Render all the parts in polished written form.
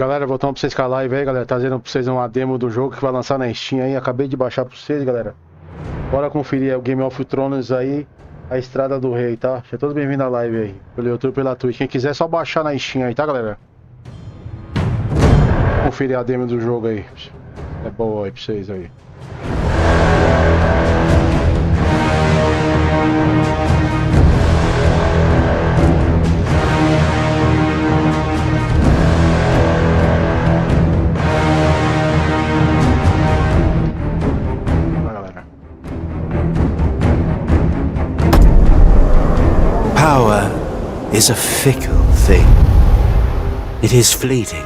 Galera, voltamos pra vocês com a live aí, galera. Trazendo pra vocês uma demo do jogo que vai lançar na Steam aí. Acabei de baixar pra vocês, galera. Bora conferir o Game of Thrones aí, a Estrada do Rei, tá? Seja todos bem-vindos à live aí, pelo YouTube e pela Twitch. Quem quiser é só baixar na Steam aí, tá, galera? Conferir a demo do jogo aí. É boa aí pra vocês aí. Power is a fickle thing. It is fleeting,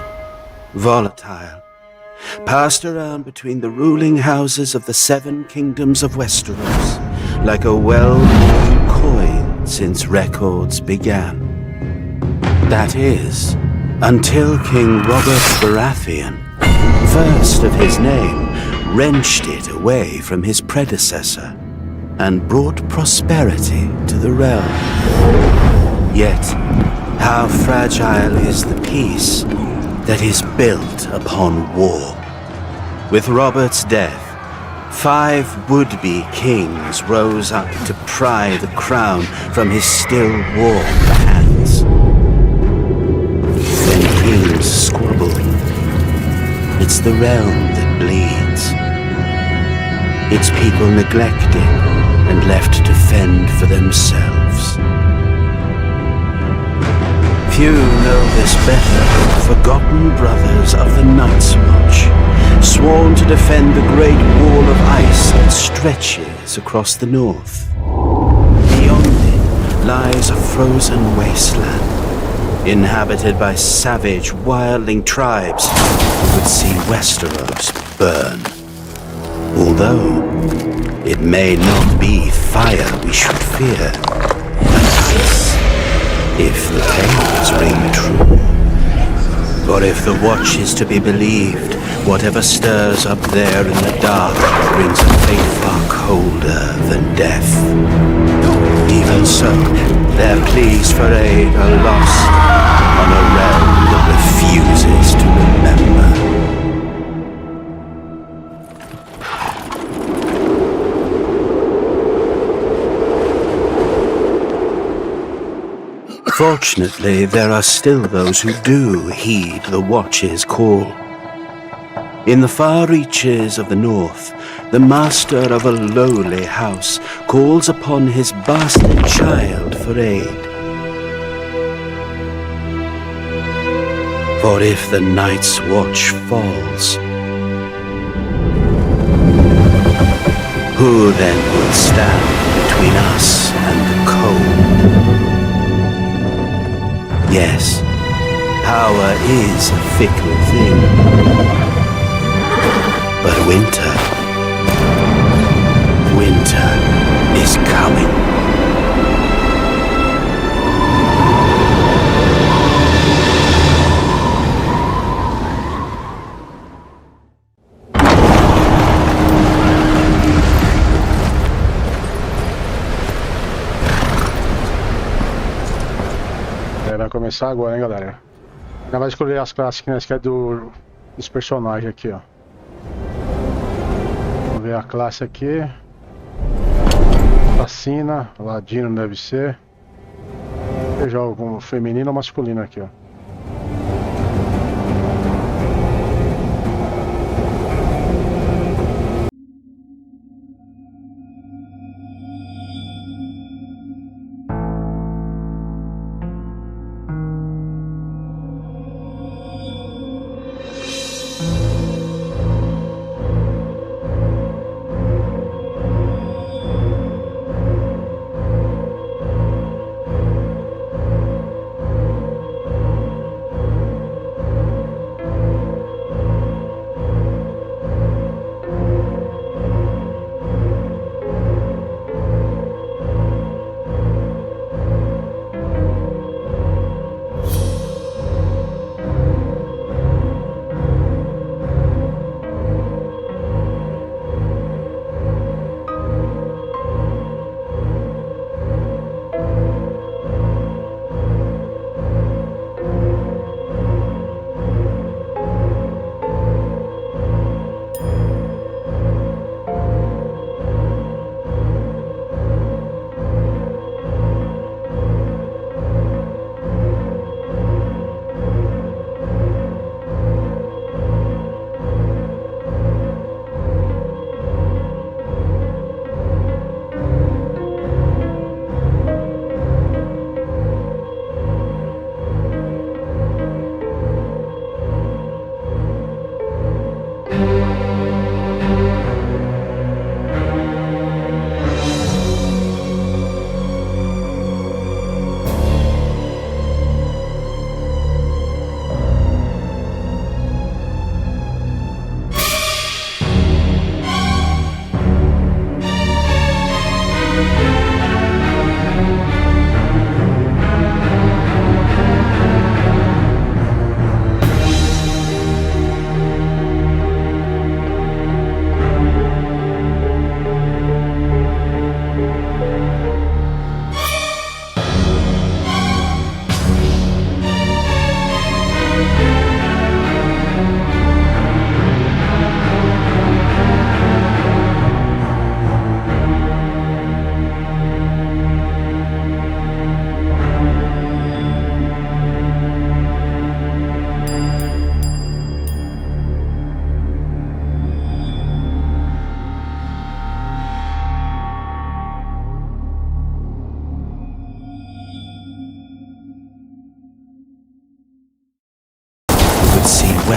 volatile, passed around between the ruling houses of the 7 kingdoms of Westeros, like a well-worn coin since records began. That is, until King Robert Baratheon, first of his name, wrenched it away from his predecessor and brought prosperity to the realm. Yet, how fragile is the peace that is built upon war? With Robert's death, 5 would-be kings rose up to pry the crown from his still warm hands. When kings squabble, it's the realm that bleeds. Its people neglected and left to fend for themselves. Few know this better than the forgotten brothers of the Night's Watch, sworn to defend the great wall of ice that stretches across the north. Beyond it lies a frozen wasteland, inhabited by savage, wildling tribes who would see Westeros burn. Although it may not be fire we should fear, but ice, if the tales ring true. For if the watch is to be believed, whatever stirs up there in the dark brings a fate far colder than death. Even so, their pleas for aid are lost on a realm that refuses to remember. Fortunately, there are still those who do heed the Watch's call. In the far reaches of the north, the master of a lowly house calls upon his bastard child for aid. For if the Night's Watch falls, who then will stand between us and the cold? Yes, power is a fickle thing. But winter is coming. Vai começar agora, hein, galera. Ainda vai escolher as classes que é dos personagens aqui, ó. Vamos ver a classe aqui. Assassina, Ladino deve ser. Eu jogo com feminino ou masculino aqui, ó.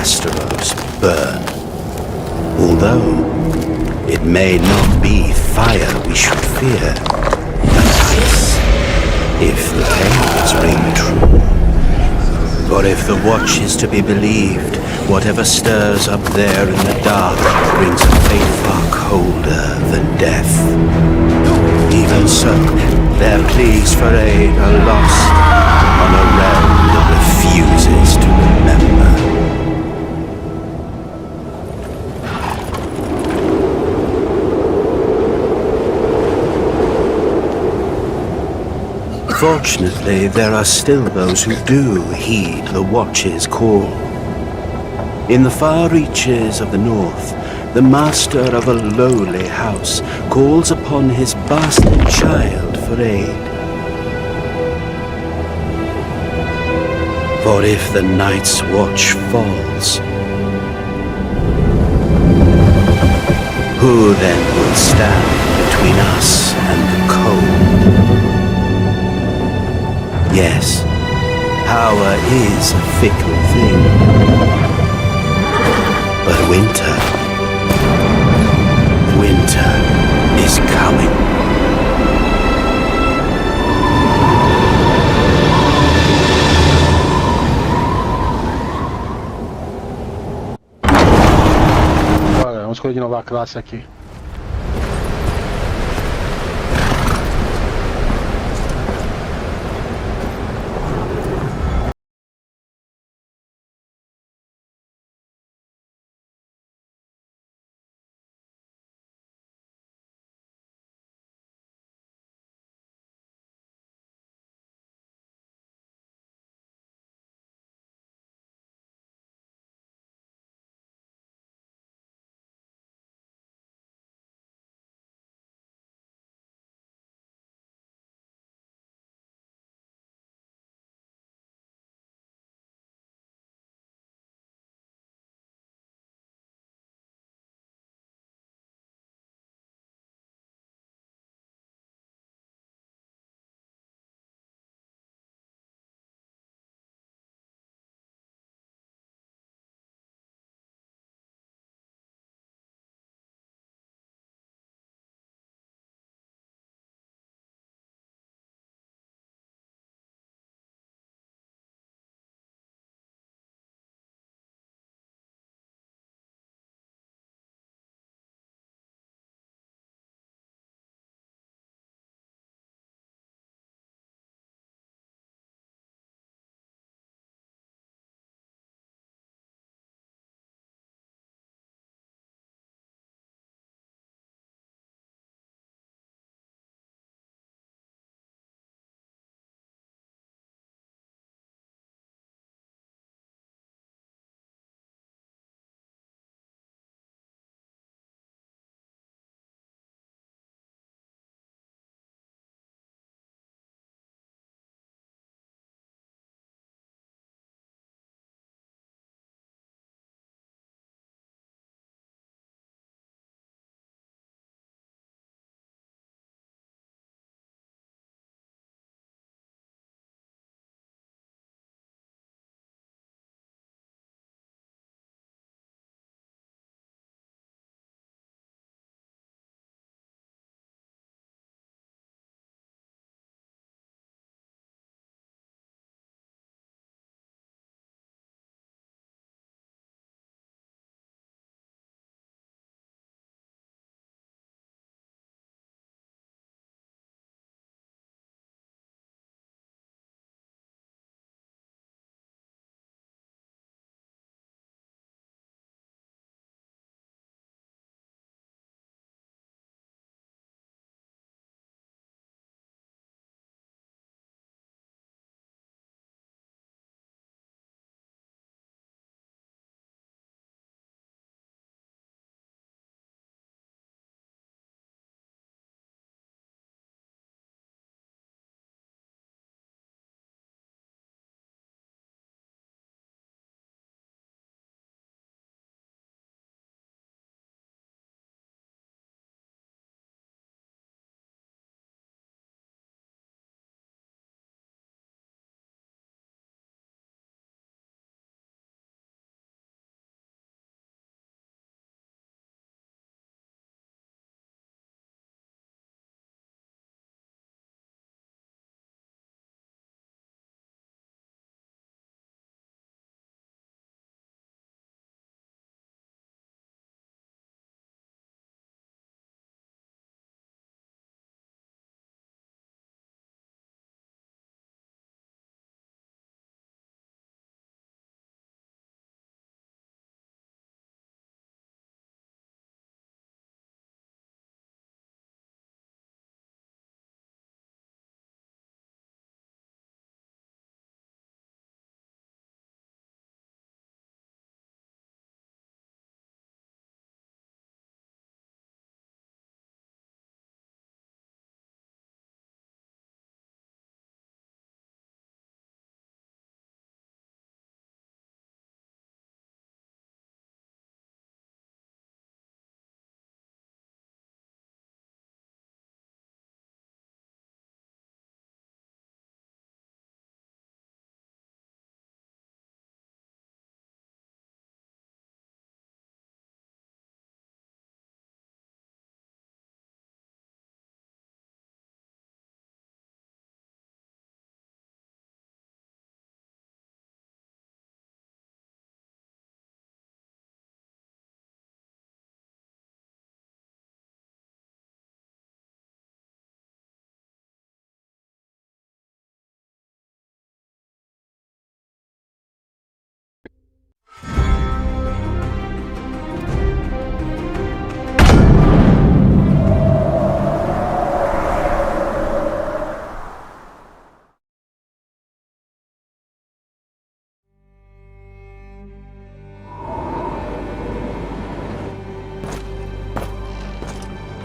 Westeros burn. Although it may not be fire we should fear, but ice, if the tales ring true. For if the watch is to be believed, whatever stirs up there in the dark brings a fate far colder than death. Even so, their pleas for aid are lost on a realm that refuses to remember. Fortunately, there are still those who do heed the Watch's call. In the far reaches of the north, the master of a lowly house calls upon his bastard child for aid. For if the night's watch falls, who then will stand between us and the cold? Yes, power is a fickle thing. But winter is coming. Bora, vamos escolher de novo a classe aqui.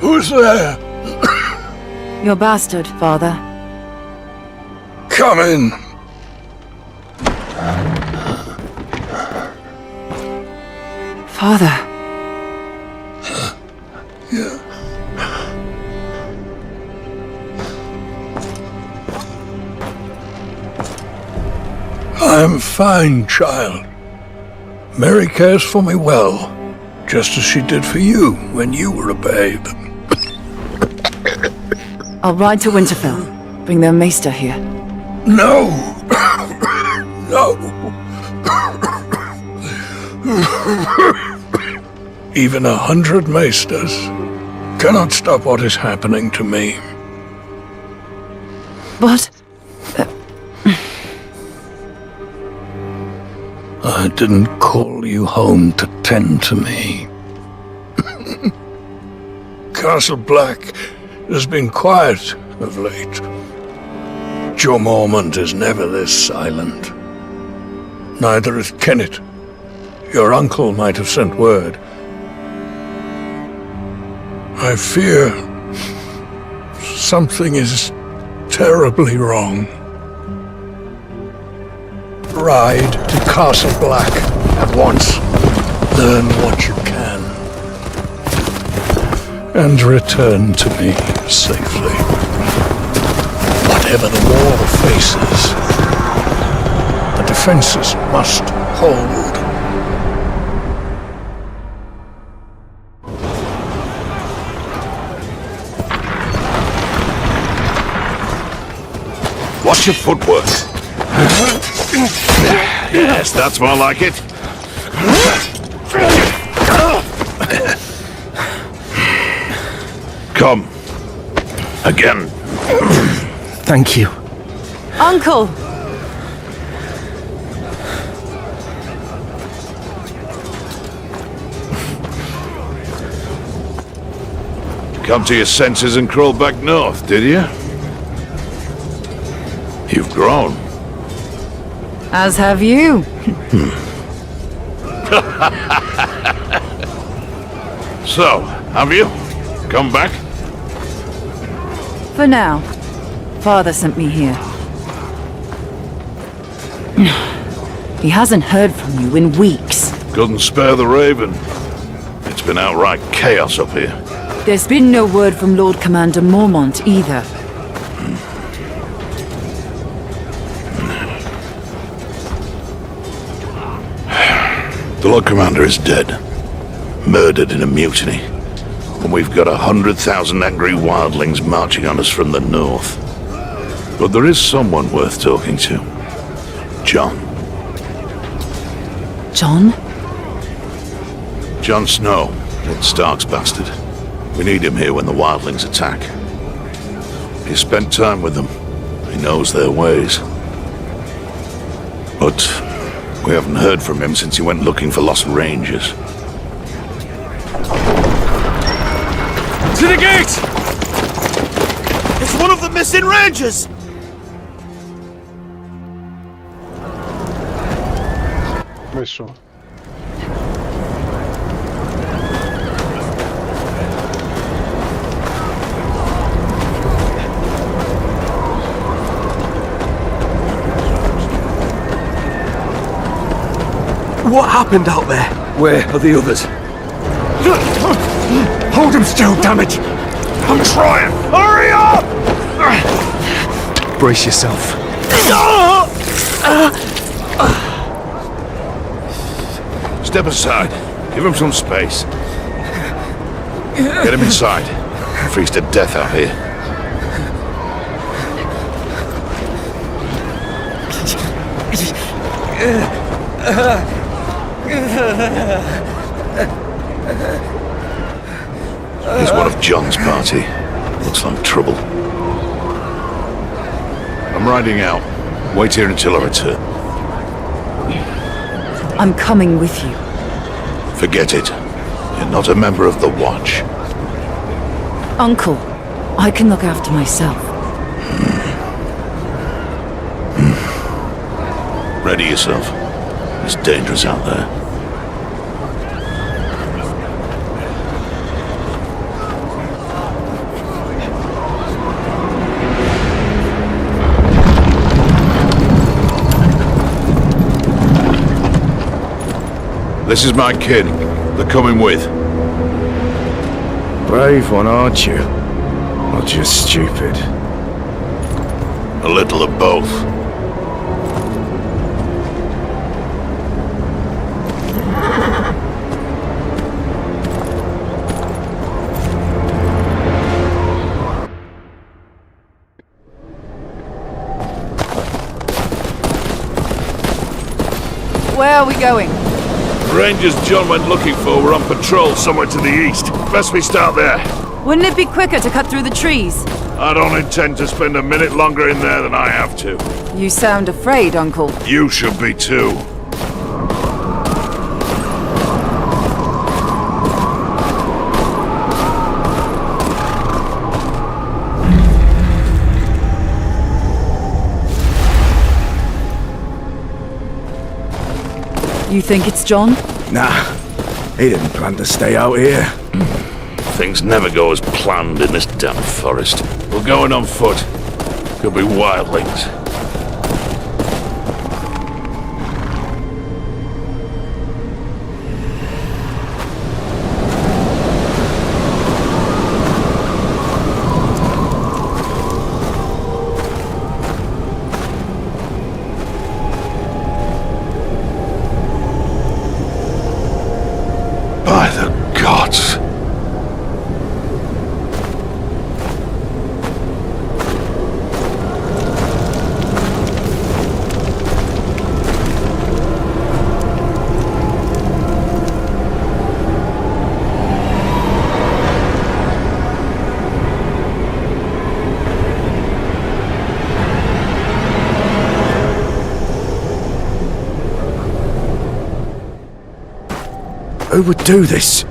Who's there? Your bastard, father. Come in. Father. Yeah. I'm fine, child. Mary cares for me well, just as she did for you when you were a babe. I'll ride to Winterfell. Bring their maester here. No! No! Even 100 maesters cannot stop what is happening to me. But... I didn't call you home to tend to me. Castle Black has been quiet of late. Joe Mormont is never this silent. Neither is Kennet. Your uncle might have sent word. I fear something is terribly wrong. Ride to Castle Black at once. Learn what you can. And return to me safely. Whatever the war faces, the defenses must hold. Watch your footwork. Yes, that's more like it. Come. Again. Thank you. Uncle! Come to your senses and crawl back north, did you? You've grown. As have you. So, have you? Come back? For now. Father sent me here. He hasn't heard from you in weeks. Couldn't spare the Raven. It's been outright chaos up here. There's been no word from Lord Commander Mormont either. The Lord Commander is dead. Murdered in a mutiny. And we've got 100,000 angry wildlings marching on us from the north. But there is someone worth talking to. Jon. Jon? Jon Snow, Ned Stark's bastard. We need him here when the wildlings attack. He spent time with them. He knows their ways. But we haven't heard from him since he went looking for lost rangers. To the gate! It's one of the missing rangers! Começou. What happened out there? Where are the others? Hold him still, damn it! I'm trying! Hurry up! Brace yourself. Step aside. Give him some space. Get him inside. Freeze to death out here. He's one of Jon's party. Looks like trouble. I'm riding out. Wait here until I return. I'm coming with you. Forget it. You're not a member of the Watch. Uncle, I can look after myself. Ready yourself. It's dangerous out there. This is my kin. They're coming with. Brave one, aren't you? Or just stupid? A little of both. Where are we going? The Rangers John went looking for were on patrol somewhere to the east. Best we start there. Wouldn't it be quicker to cut through the trees? I don't intend to spend a minute longer in there than I have to. You sound afraid, Uncle. You should be too. You think it's John? Nah, he didn't plan to stay out here. Things never go as planned in this damn forest. We're going on foot. Could be wildlings. By the gods! Who would do this?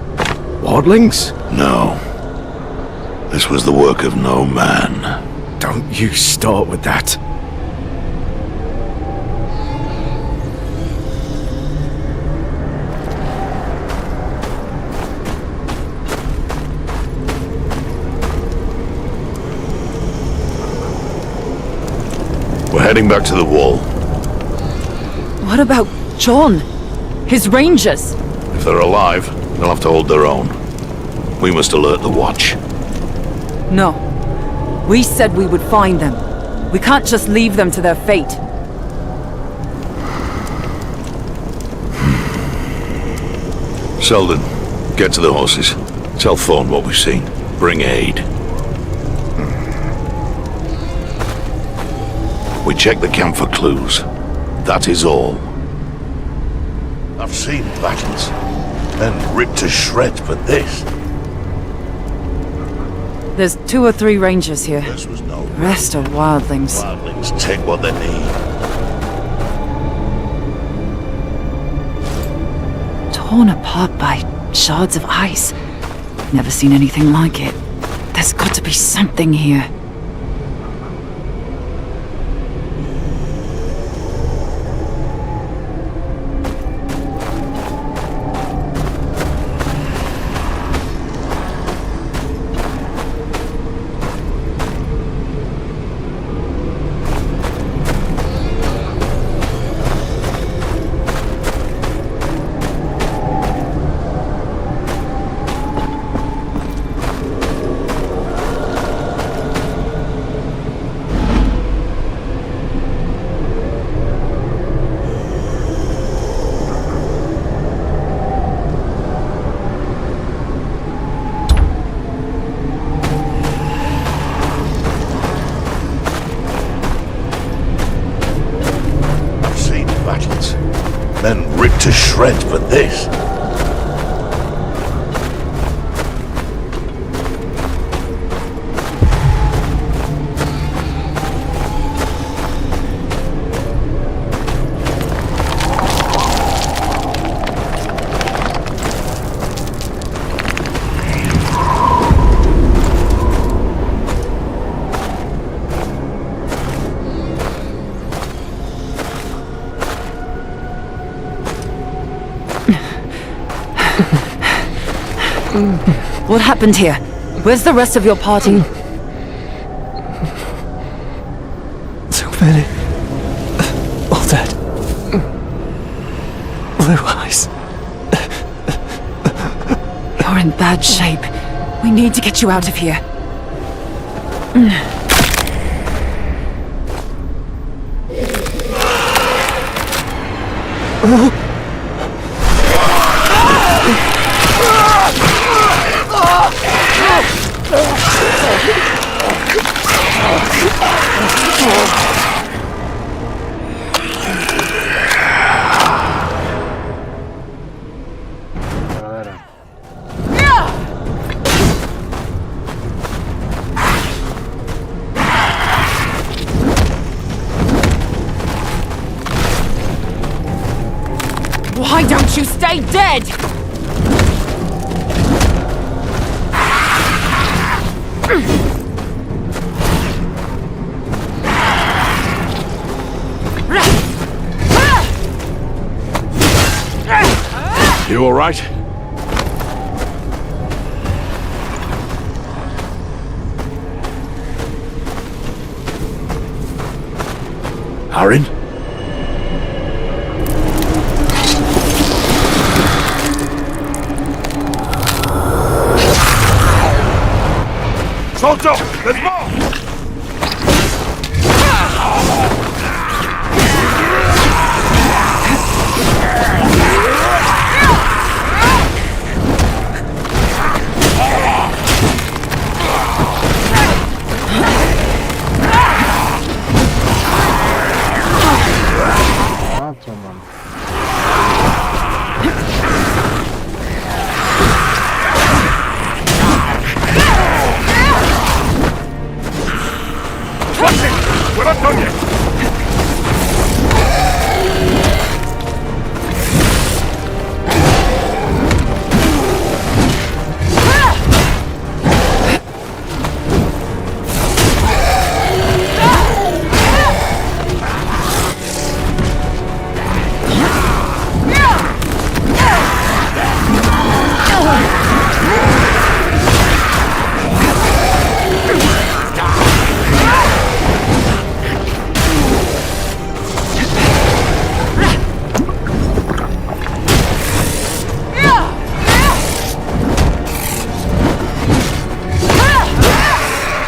Wildlings? No. This was the work of no man. Don't you start with that. We're heading back to the wall. What about John? His rangers? If they're alive, they'll have to hold their own. We must alert the watch. No. We said we would find them. We can't just leave them to their fate. Selden, get to the horses. Tell Thorne what we've seen. Bring aid. We check the camp for clues. That is all. I've seen battles, and ripped to shreds, but this... There's 2 or 3 rangers here. This was no... The rest are wildlings. Wildlings take what they need. Torn apart by shards of ice. Never seen anything like it. There's got to be something here. Men ripped to shreds, but this... What happened here? Where's the rest of your party? So many. All dead. Blue eyes. bad shape. We need to get you out of here. Galera. Why don't you stay dead? You all right? Aaron? Soldier! There's more! Nossa, mano. We're not done yet!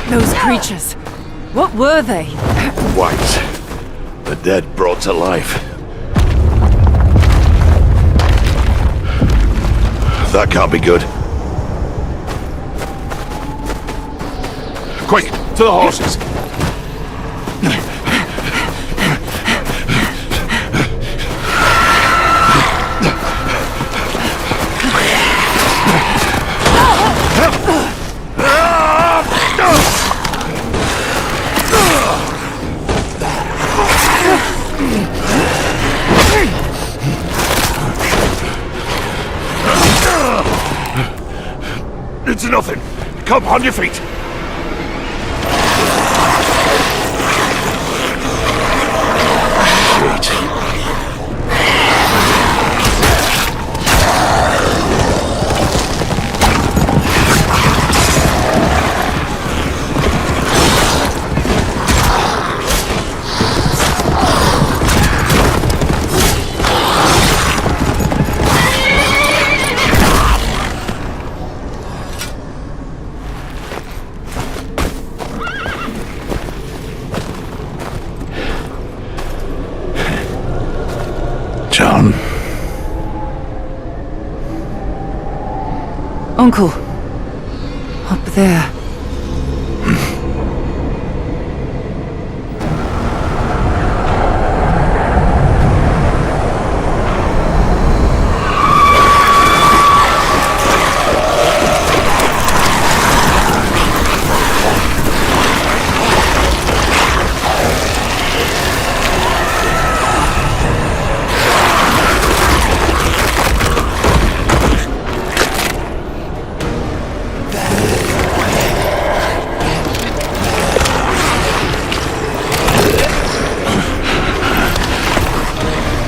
Those creatures. What were they? White. The dead brought to life. That can't be good. Quick, to the horses! It's nothing. Come, on your feet. John. Uncle. Up there.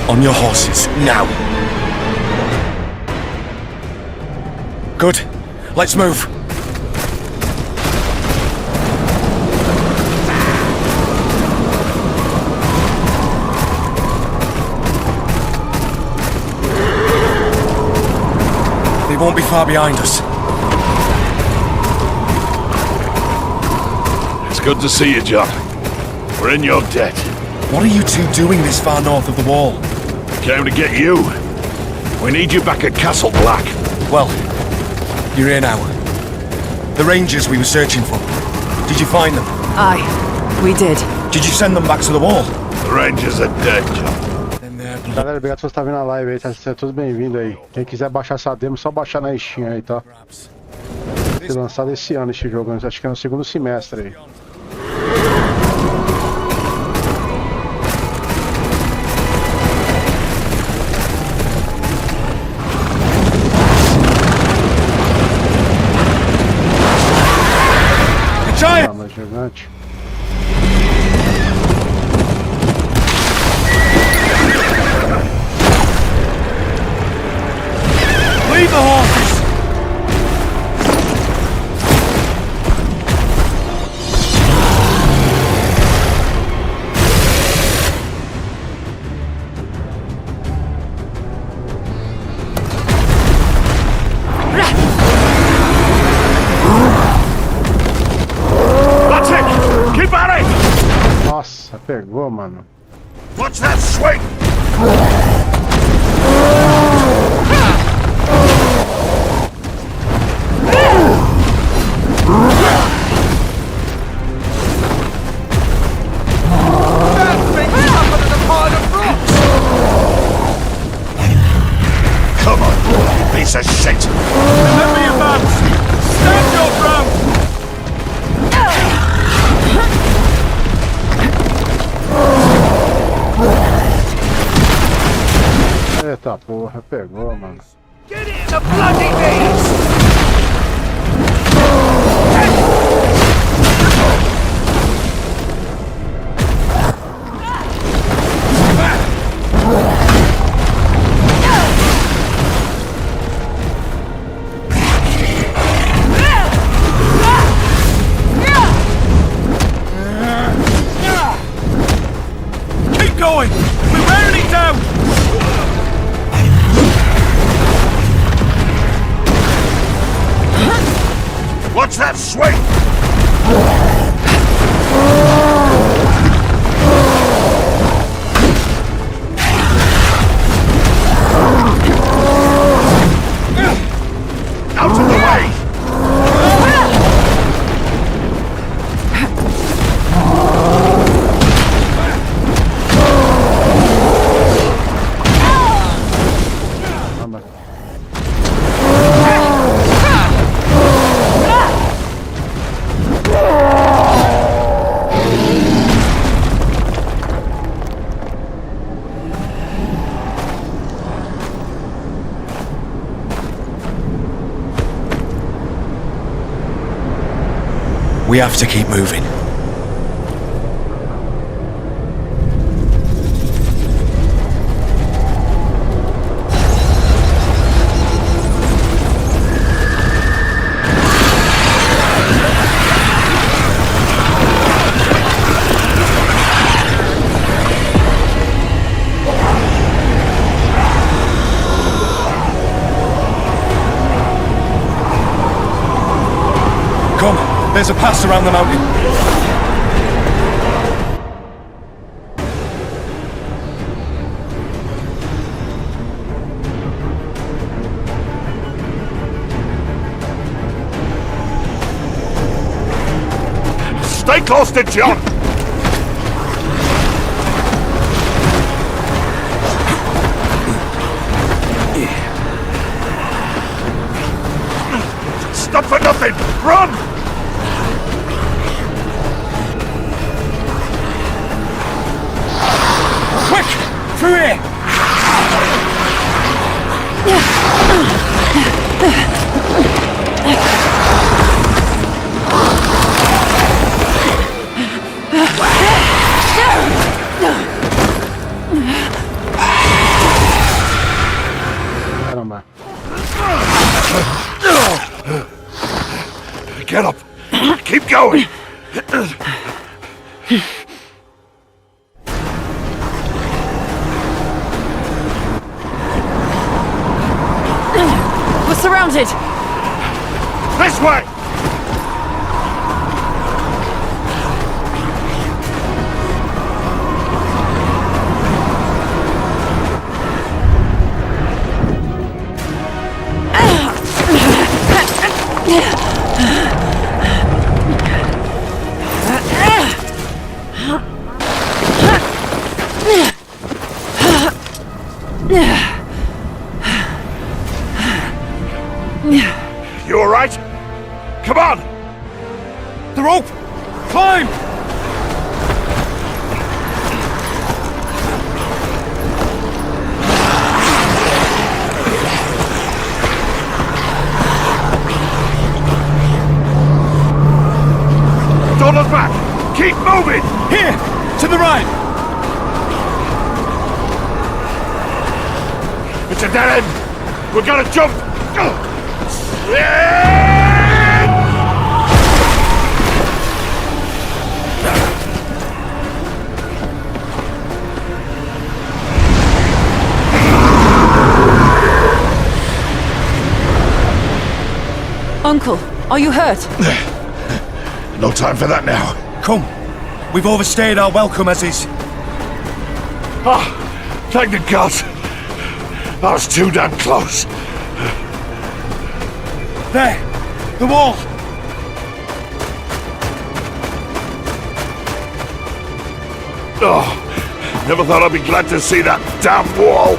On your horses, now! Good. Let's move. They won't be far behind us. good to see you, John. We're in your debt. What are you two doing this far north of the wall? Came to get you. We need you back at Castle Black. Well, you're here now. The Rangers we were searching for. Did you find them? Aye, we did. Did you send them back to the wall? The Rangers are dead, John. Then they're Galera, obrigado por você estar vendo a live aí, tá? Seja tudo bem-vindo aí. Quem quiser baixar essa demo, só baixar na Steam aí, tá? perhaps. Vai ser lançado esse ano esse jogo, acho que é no segundo semestre aí. Arma gigante. Leave the horses! Nossa, pegou, mano. What's that swing? Come on, you piece of shit! Remember your bounce! Stand your ground! Eita porra, pegou, mano. Get in the bloody knees! Keep going! We're wearing it down! What's that swing? Out of the way! We have to keep moving. Come, there's a pass around the mountain. Stay close to John! Stop for nothing! Run! Quick! Through here! Caramba. Get up! Keep going! We're surrounded! This way! Climb! Don't look back! Keep moving! Here! To the right! It's a dead end! We're gonna jump! Uncle, are you hurt? No time for that now. Come. We've overstayed our welcome as is. Ah, thank the gods. I was too damn close. There! The wall! Oh, never thought I'd be glad to see that damn wall.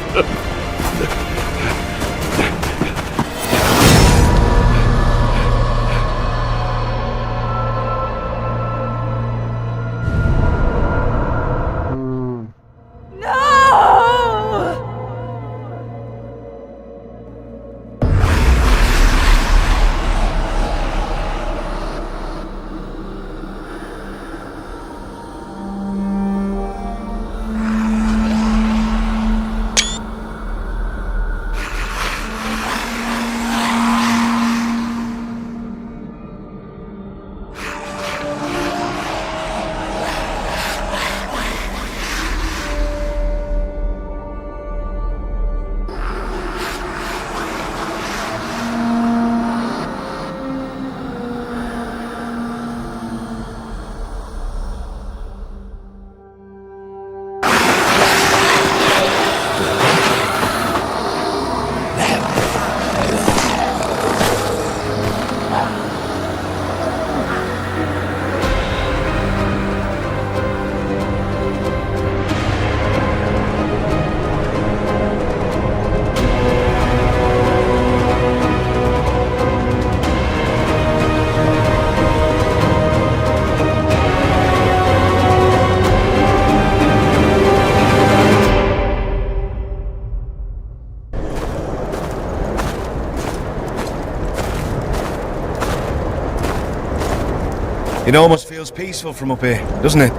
It almost feels peaceful from up here, doesn't it?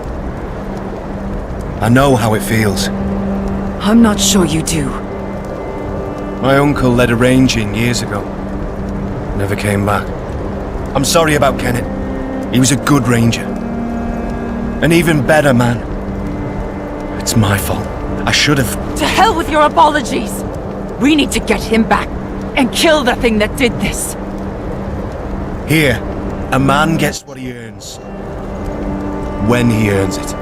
I know how it feels. I'm not sure you do. My uncle led a ranging years ago. Never came back. I'm sorry about Kenneth. He was a good ranger. An even better man. It's my fault. I should have... To hell with your apologies! We need to get him back and kill the thing that did this. Here, a man gets what he earns. When he earns it.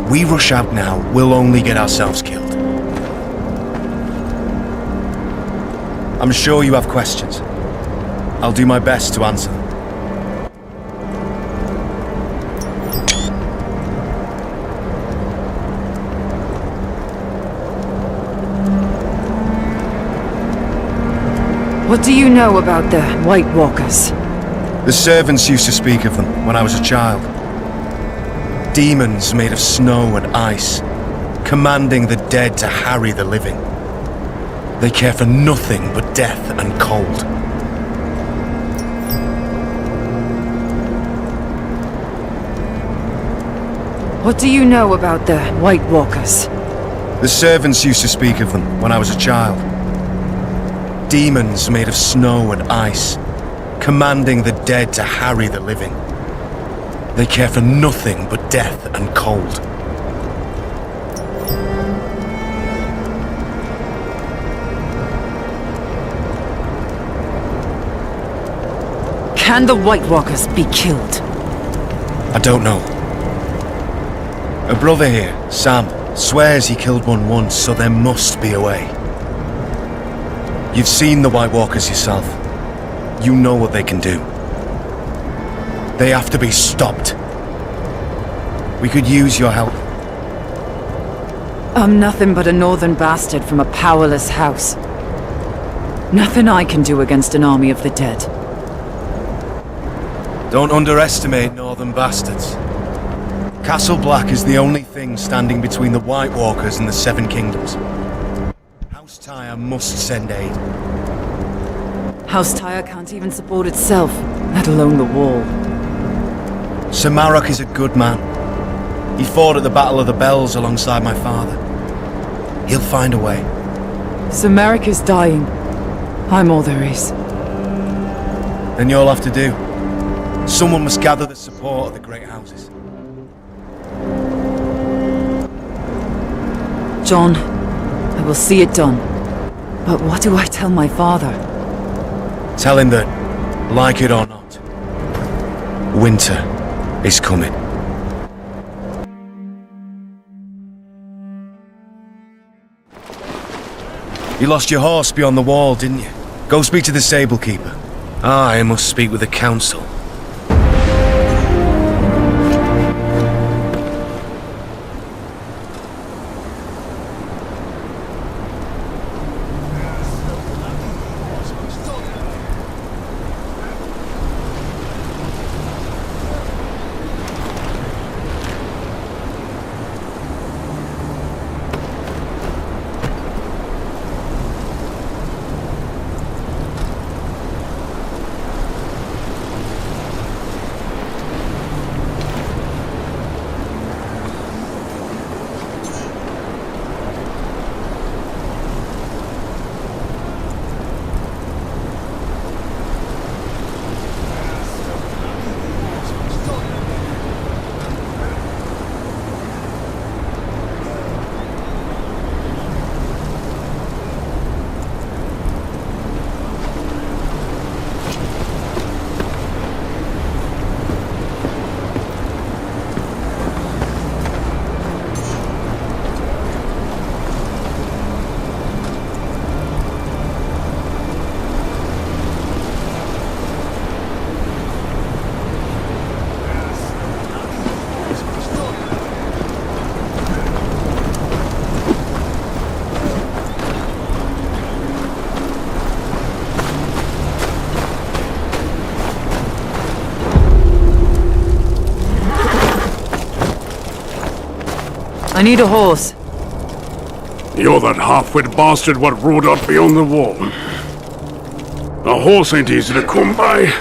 We rush out now, we'll only get ourselves killed. I'm sure you have questions. I'll do my best to answer them. What do you know about the White Walkers? The servants used to speak of them when I was a child. Demons made of snow and ice, commanding the dead to harry the living. They care for nothing but death and cold. What do you know about the White Walkers? The servants used to speak of them when I was a child. Demons made of snow and ice, commanding the dead to harry the living. They care for nothing but death and cold. Can the White Walkers be killed? I don't know. A brother here, Sam, swears he killed one once, so there must be a way. You've seen the White Walkers yourself. You know what they can do. They have to be stopped. We could use your help. I'm nothing but a northern bastard from a powerless house. Nothing I can do against an army of the dead. Don't underestimate northern bastards. Castle Black is the only thing standing between the White Walkers and the Seven Kingdoms. House Tyre must send aid. House Tyre can't even support itself, let alone the wall. Sir Marok is a good man. He fought at the Battle of the Bells alongside my father. He'll find a way. Sir Merrick is dying. I'm all there is. Then you'll have to do. Someone must gather the support of the great houses. John, I will see it done. But what do I tell my father? Tell him that, like it or not, winter is coming. You lost your horse beyond the wall, didn't you? Go speak to the stable keeper. I must speak with the council. I need a horse. You're that half-wit bastard what rode up beyond the wall. A horse ain't easy to come by.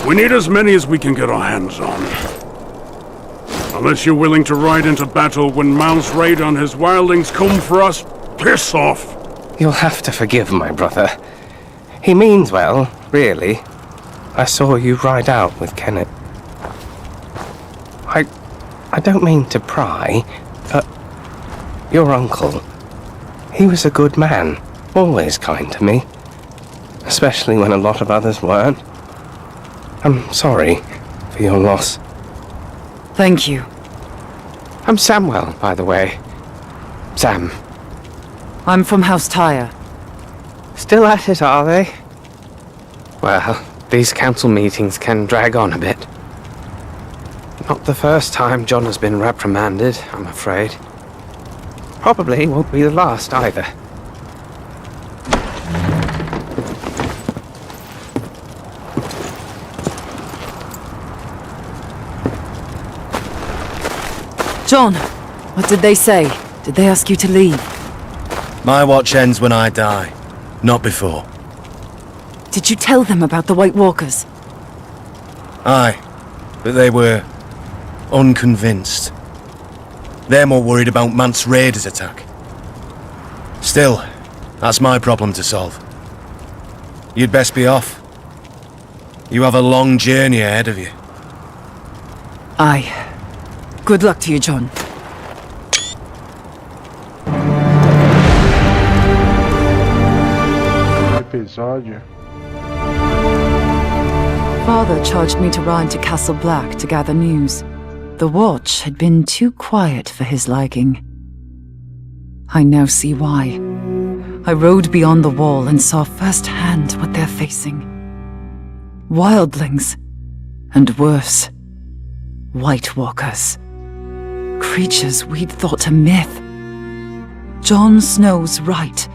We need as many as we can get our hands on. Unless you're willing to ride into battle when Mounts raid on his wildlings come for us, piss off. You'll have to forgive my brother. He means well, really. I saw you ride out with Kenneth. I don't mean to pry, but your uncle, he was a good man, always kind to me, especially when a lot of others weren't. I'm sorry for your loss. Thank you. I'm Samwell, by the way. Sam. I'm from House Tyre. Still at it, are they? Well, these council meetings can drag on a bit. Not the first time John has been reprimanded, I'm afraid. Probably won't be the last either. John, what did they say? Did they ask you to leave? My watch ends when I die, not before. Did you tell them about the White Walkers? Aye, but they were unconvinced. They're more worried about Mance Raider's attack. Still, that's my problem to solve. You'd best be off. You have a long journey ahead of you. Aye. Good luck to you, John. Episódio. Father charged me to ride to Castle Black to gather news. The watch had been too quiet for his liking. I now see why. I rode beyond the wall and saw firsthand what they're facing. Wildlings. And worse. White Walkers. Creatures we'd thought a myth. Jon Snow's right.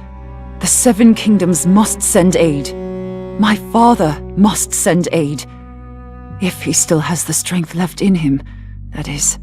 The Seven Kingdoms must send aid. My father must send aid. If he still has the strength left in him, that is.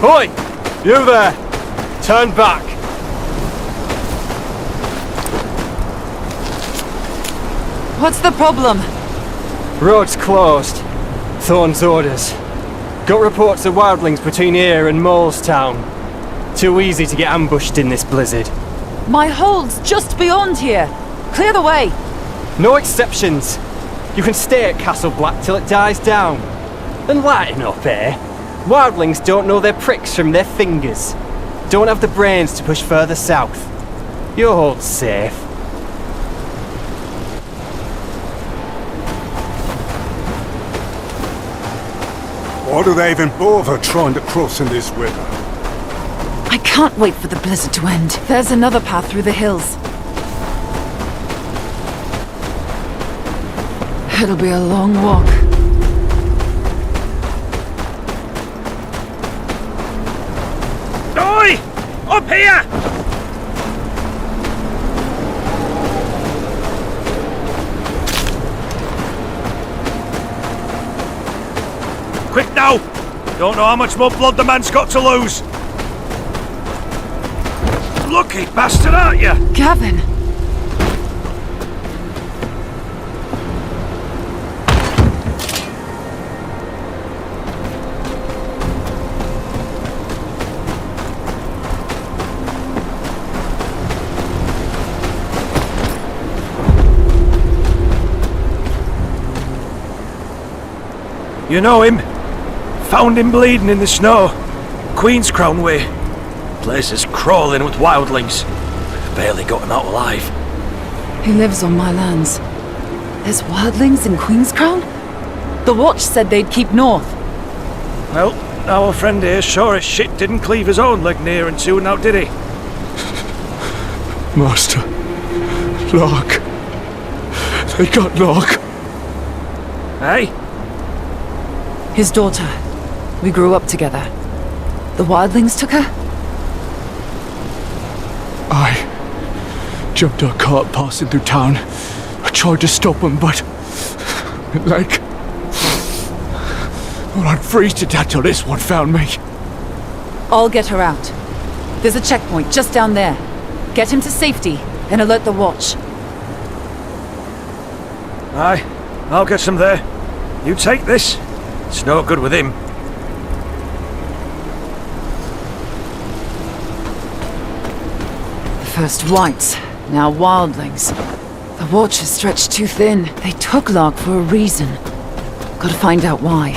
Oi! You there! Turn back! What's the problem? Road's closed. Thorne's orders. Got reports of wildlings between here and Molestown. Too easy to get ambushed in this blizzard. My hold's just beyond here. Clear the way. No exceptions. You can stay at Castle Black till it dies down. And lighten up, eh? Wildlings don't know their pricks from their fingers. Don't have the brains to push further south. Your hold's safe. Why do they even bother trying to cross in this weather? I can't wait for the blizzard to end. There's another path through the hills. It'll be a long walk. Up here! Quick now! Don't know how much more blood the man's got to lose. Lucky bastard, aren't you? Gavin! You know him? Found him bleeding in the snow. Queensroad way. Place is crawling with wildlings. Barely got him out alive. He lives on my lands. There's wildlings in Kingsroad? The Watch said they'd keep north. Well, our friend here sure as shit didn't cleave his own leg near and soon now, did he? Master. Lark. They got Lark. Hey? His daughter. We grew up together. The wildlings took her? I jumped a cart passing through town. I tried to stop him, but... like... well, I'd freeze to death till this one found me. I'll get her out. There's a checkpoint just down there. Get him to safety and alert the Watch. Aye, I'll get some there. You take this. It's no good with him. First whites, now wildlings. The Watch is stretched too thin. They took Lark for a reason. Gotta find out why.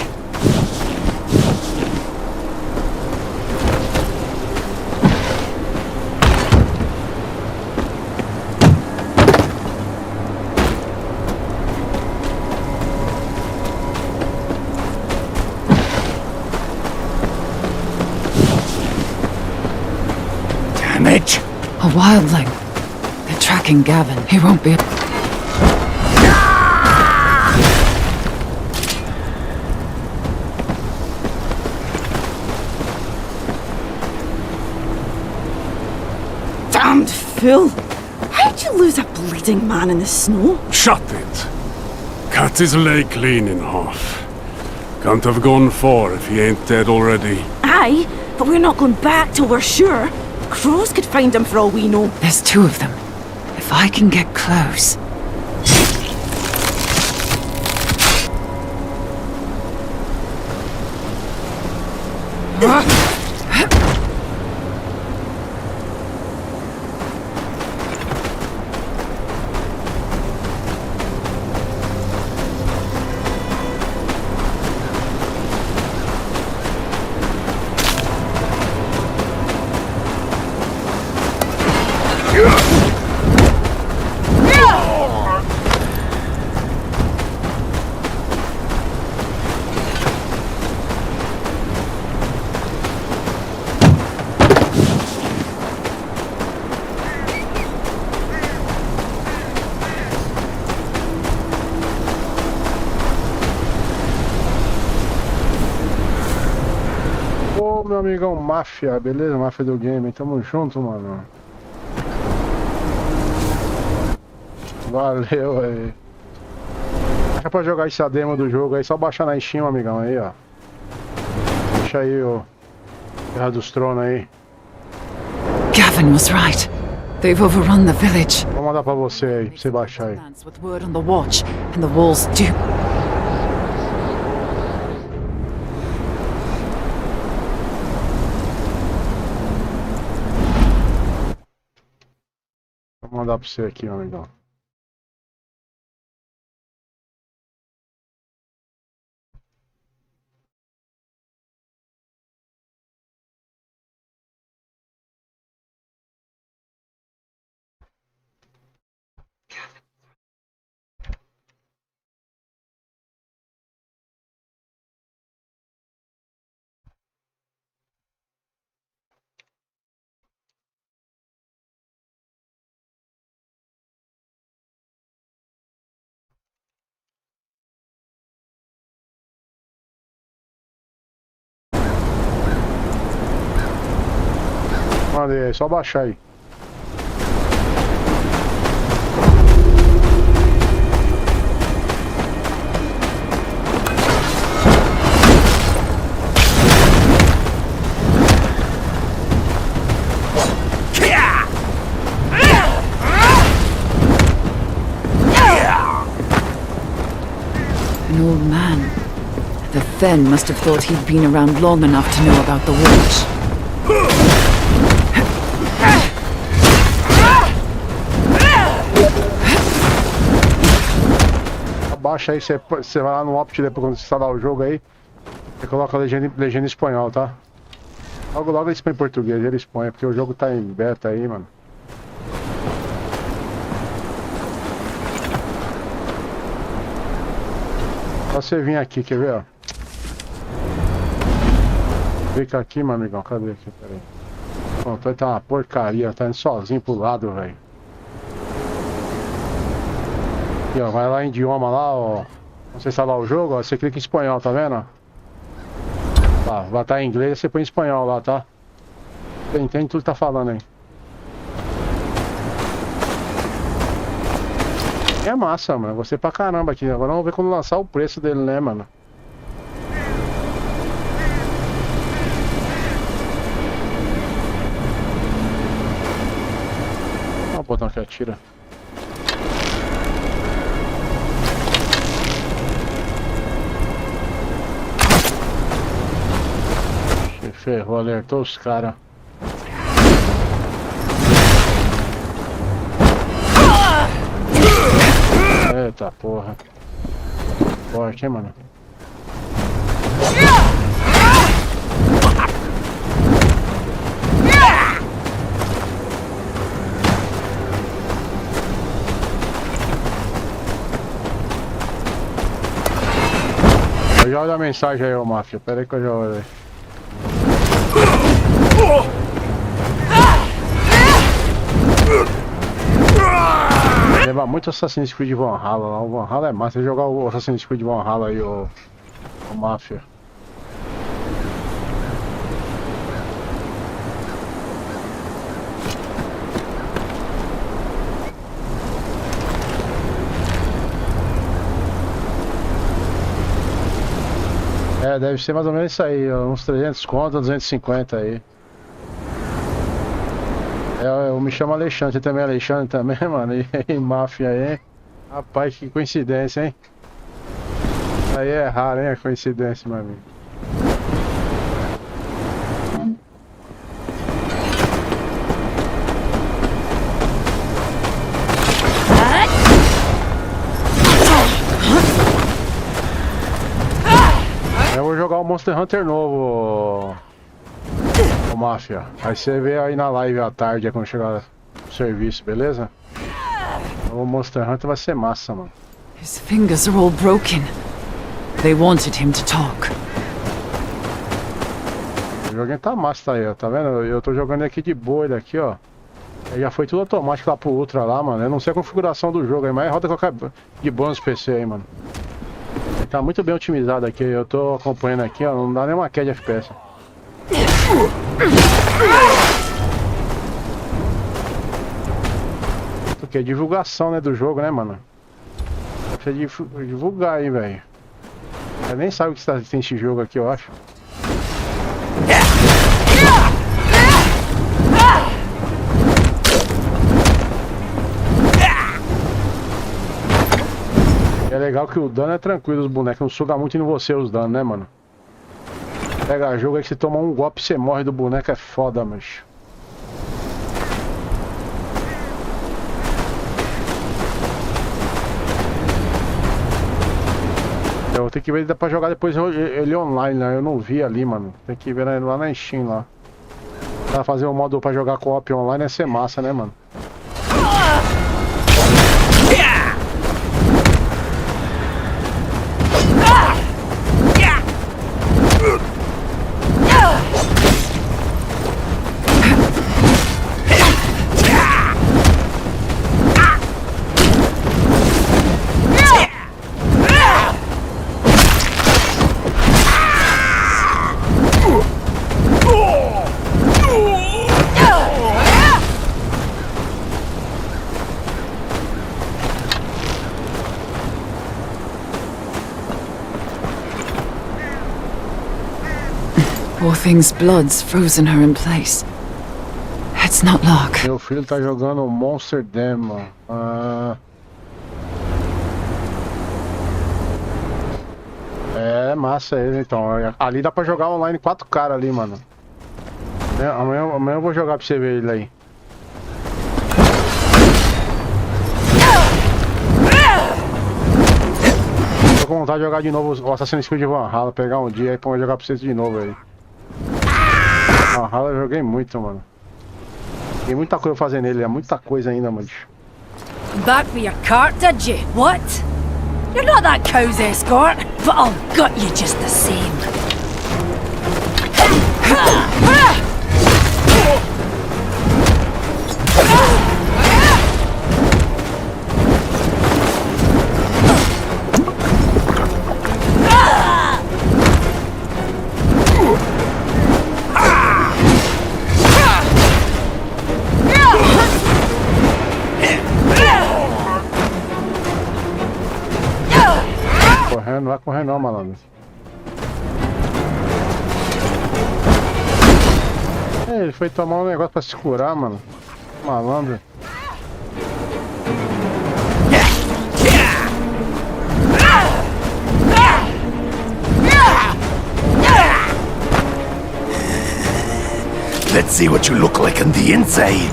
Damn it! A wildling. They're tracking Gavin. He won't be... Damned fool! How'd you lose a bleeding man in the snow? Shut it! Cut his leg clean in half. Can't have gone far if he ain't dead already. Aye, but we're not going back till we're sure. Crows could find him for all we know. There's two of them. If I can get close... Ô, meu amigão Máfia, beleza? Máfia do game, tamo junto, mano. Valeu aí. É pra jogar essa demo do jogo aí, só baixar na Steam, amigão, aí, ó. Deixa aí o Guerra dos Tronos aí. Gavin was right. They've overrun the village. Vou mandar pra você aí, pra você baixar aí. With word on the Watch, and the walls do... Vou mandar pra você aqui, amigão. mandei, é só baixar aí. An old man. The Fen must have thought he'd been around long enough to know about the Watch. Abaixa aí, você vai lá no Opt depois quando você instalar o jogo aí. Você coloca a legenda em espanhol, tá? Logo eles põem em português, eles põem, porque o jogo tá em beta aí, mano. Só você vir aqui, quer ver, ó? Clica aqui, meu amigão, cadê aqui? Pera aí. Pronto, aí tá uma porcaria, tá indo sozinho pro lado, velho. Aqui, ó, vai lá em idioma lá, ó. Você instalar o jogo, ó, você clica em espanhol, tá vendo? Tá, vai estar em inglês, você põe em espanhol lá, tá? Você entende tudo que tá falando aí. É massa, mano. Gostei pra caramba aqui. Agora vamos ver quando lançar o preço dele, né, mano? Olha o botão que atira. Ferrou, alertou os caras. Eita porra. Forte, hein, mano. Eu já olho a mensagem aí, ô máfia. Pera aí que eu já olho aí. Leva muito Assassin's Creed Valhalla lá. O Valhalla é massa. Você jogar o Assassin's Creed Valhalla aí, o máfia. É, deve ser mais ou menos isso aí, uns 300 conto, 250 aí. Eu me chamo Alexandre, você também é Alexandre também, mano, e máfia aí. Rapaz, que coincidência, hein? Aí é raro, hein, a coincidência, meu amigo. Eu vou jogar o Monster Hunter novo, ô máfia. Aí você vê aí na live à tarde, quando chegar o serviço, beleza? O Monster Hunter vai ser massa, mano. His fingers are all broken. They wanted him to talk. O joguinho tá massa aí, ó. Tá vendo? Eu tô jogando aqui de boa ele aqui, ó. Aí já foi tudo automático lá pro Ultra lá, mano. Eu não sei a configuração do jogo aí, mas roda qualquer de boa nos PC aí, mano. Ele tá muito bem otimizado aqui. Eu tô acompanhando aqui, ó. Não dá nem uma queda de FPS. Porque é divulgação, né, do jogo, né, mano? Precisa divulgar aí, velho. Você nem sabe o que tem esse jogo aqui, eu acho. É legal que o dano é tranquilo, os bonecos não sugam muito em você os danos, né, mano? Pega jogo aí que você toma um golpe e você morre do boneco, é foda, mas. Eu tenho que ver, dá pra jogar depois ele online, né? Eu não vi ali, mano. Tem que ver lá na Steam lá. Pra fazer um modo pra jogar co-op online ia ser massa, né, mano? Poor thing's blood's frozen her in place. It's not luck. Meu filho tá jogando Monster Demo. É massa ele então. Ali dá pra jogar online 4 caras ali, mano. Amanhã eu vou jogar pra você ver ele aí. Tô com vontade de jogar de novo o Assassin's Creed Valhalla, pegar um dia aí pra jogar pra vocês de novo aí. Valhalla eu joguei muito, mano. Tem muita coisa pra fazer nele, é muita coisa ainda, mano. Back with your cart, did you? What? You're not that cow's escort, but I'll gut you just the same. Não vai correr não, malandro. Ele foi tomar um negócio pra se curar, mano. Malandro. Let's see what you look like on the inside.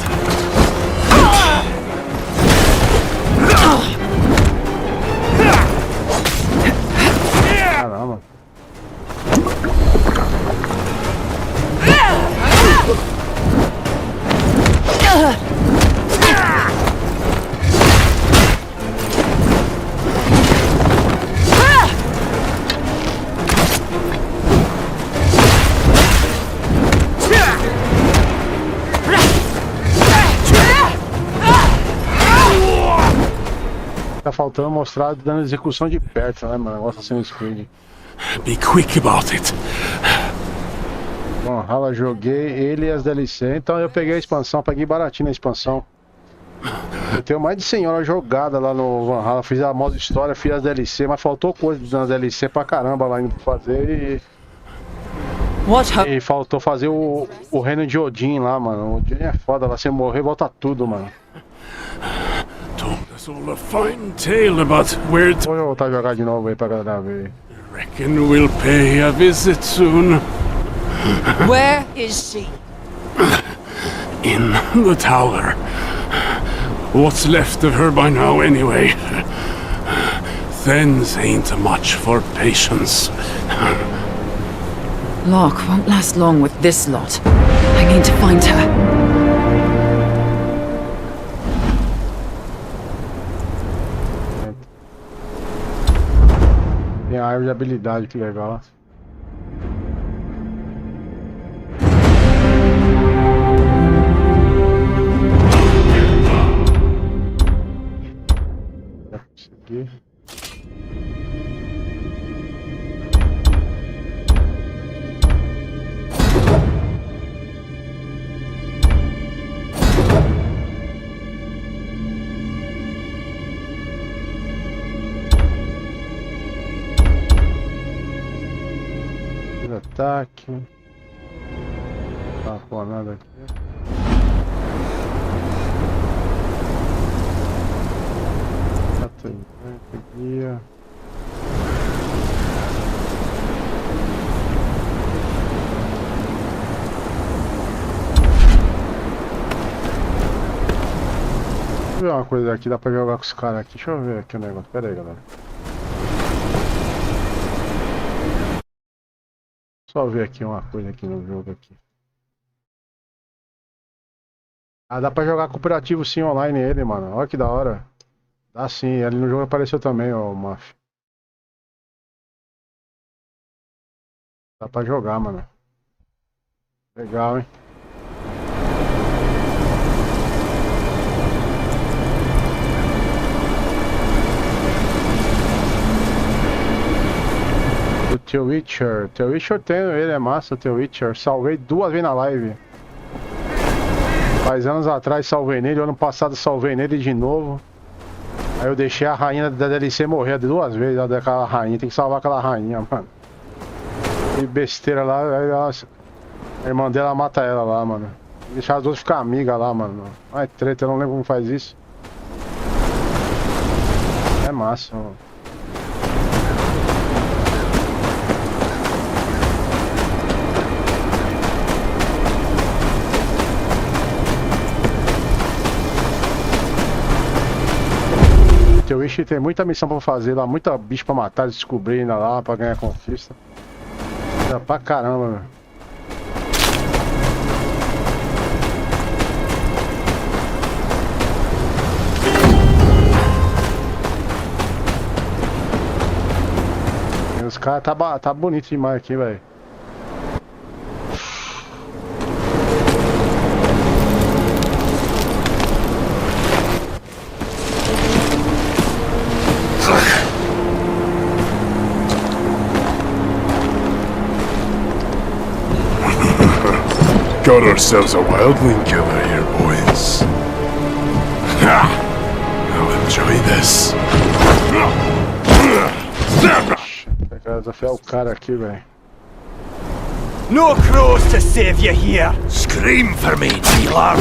Caramba. Tá faltando mostrar dando execução de perto, né, mano? Negócio assim no Creed. Be quick about it. Bom, Valhalla joguei ele e as DLC, então eu peguei a expansão, paguei baratinho a expansão. Eu tenho mais de 100 horas jogadas lá no Valhalla, fiz a modo história, fiz as DLC, mas faltou coisa nas DLC pra caramba lá ainda pra fazer e faltou fazer o reino de Odin lá, mano. O Odin é foda, lá você morrer volta tudo, mano. Told us all a fine tale about where Vou voltar a jogar de novo aí pra galera ver. reckon we'll pay a visit soon. Where is she? In the tower. What's left of her by now, anyway? Thens ain't much for patience. Locke won't last long with this lot. I need to find her. Tem a árvore de habilidade, que legal. Já consegui. Ataque. Tá com nada aqui. Guia. Deixa eu ver uma coisa aqui, dá pra jogar com os caras aqui. Deixa eu ver aqui o negócio. Pera aí, galera. Só ver aqui uma coisa aqui no jogo aqui. Ah, dá pra jogar cooperativo sim online ele, mano. Olha que da hora. Dá sim, ali no jogo apareceu também, ó, Maf. Dá pra jogar, mano. Legal, hein? O The Witcher. The Witcher eu tenho ele, é massa o The Witcher. Salvei 2 vezes na live. Faz anos atrás salvei nele, ano passado salvei nele de novo. Aí eu deixei a rainha da DLC morrer 2 vezes, daquela rainha, tem que salvar aquela rainha, mano. Que besteira lá, aí ela A irmã dela mata ela lá, mano. Deixar as duas ficar amigas lá, mano. Ai, treta, eu não lembro como faz isso. É massa, mano. The Witch tem muita missão pra fazer lá, muita bicho pra matar, descobrir ainda lá, pra ganhar conquista. Dá pra caramba, meu. Os caras tá bonito demais aqui, velho. Got ourselves a wildling killer here, boys. Ha! I'll enjoy this. Tem que desafiar o cara aqui, velho. No crows to save you here! Scream for me, dealer!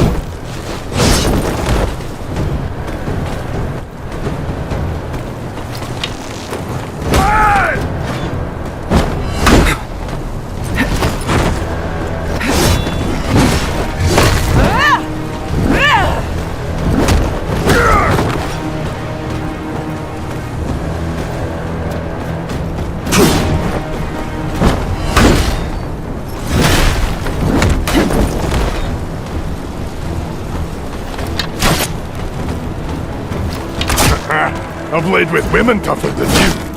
I've laid with women tougher than you.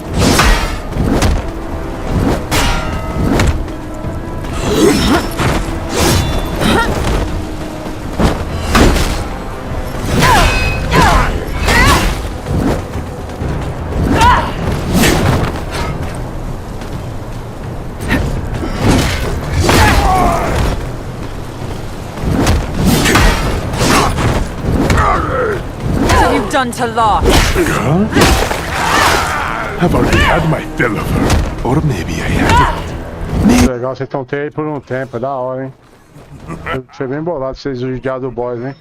Done to law. Huh? I've already had my fill of her. Or maybe I haven't. Legal, vocês estão tendo aí por um tempo, é da hora, hein? Foi bem bolado vocês judiar do boss, hein?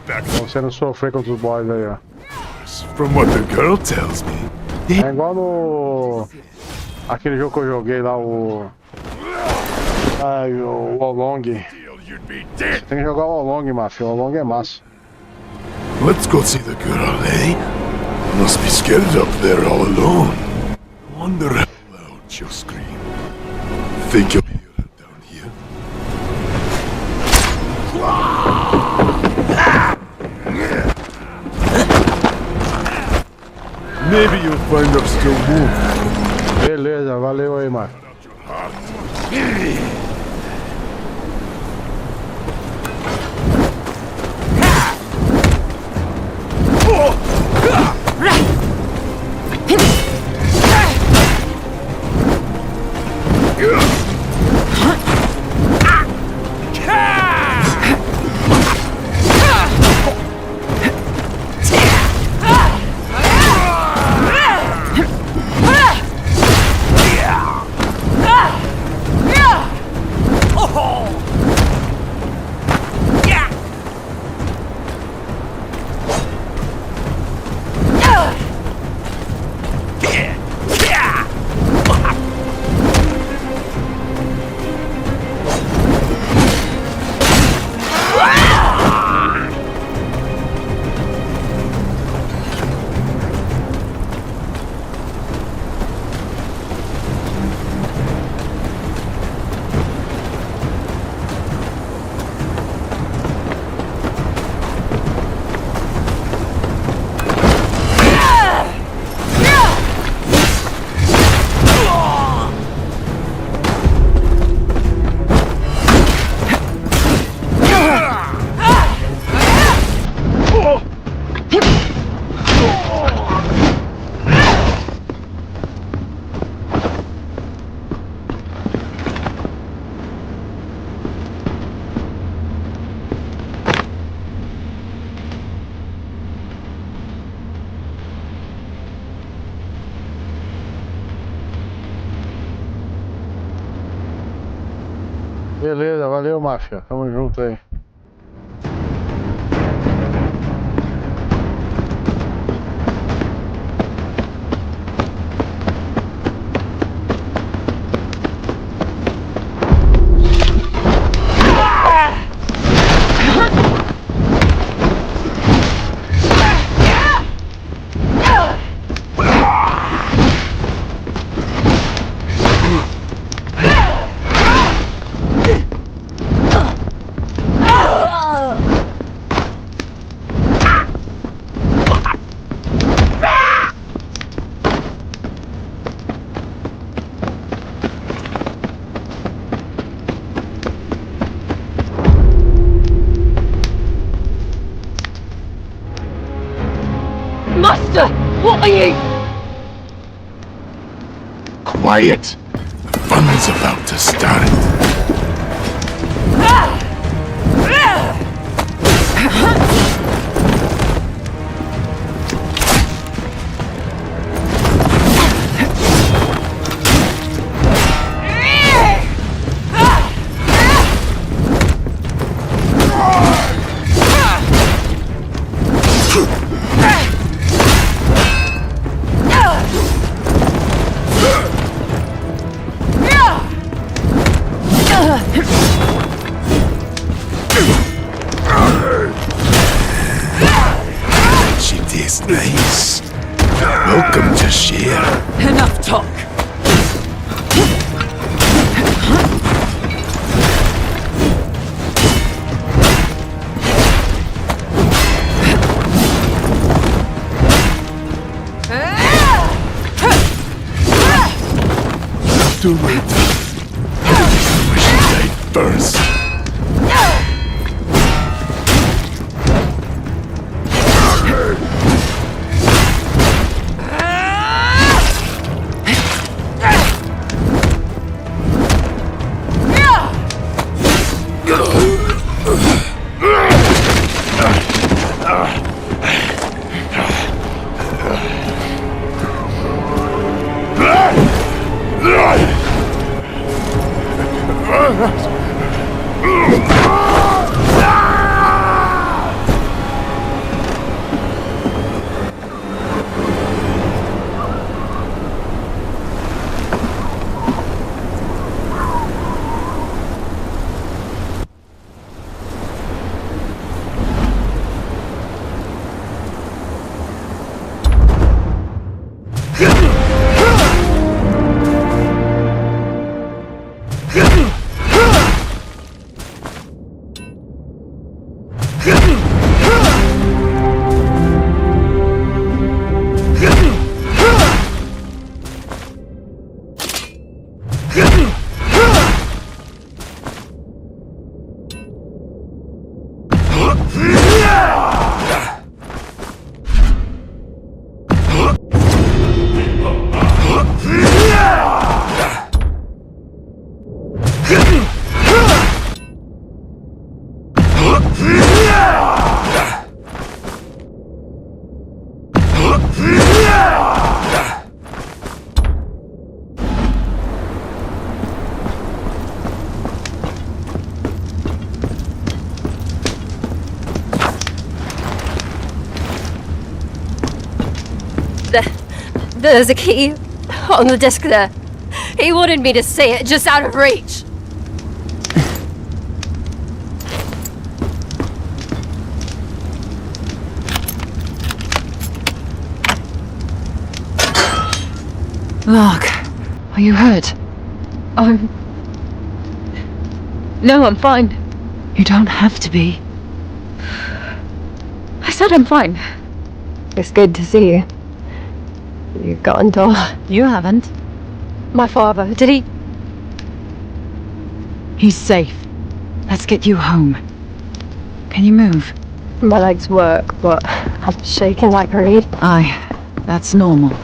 Pra você não sofrer contra os boss aí, ó. From what the girl tells me. É igual no... aquele jogo que eu joguei lá, o... ai, o Olong. Você tem que jogar o Olong, Mafia. O Olong é massa. Let's go see the girl, eh? Must be scared up there all alone. Wonder how loud she'll scream. Think you'll hear her down here? Maybe you'll find her still more. Beleza, valeu aí, mano. Beleza, valeu, máfia. Tamo junto aí. Master! What are you? Quiet. The fun's about to start. Nice. Welcome to share. Enough talk. To wait. I wish you died first. There's a key on the desk there. He wanted me to see it, just out of reach. Lark, are you hurt? No, I'm fine. You don't have to be. I said I'm fine. It's good to see you. You've gotten tall. You haven't. My father, did he? He's safe. Let's get you home. Can you move? My legs work, but I'm shaking like a reed. Aye, that's normal.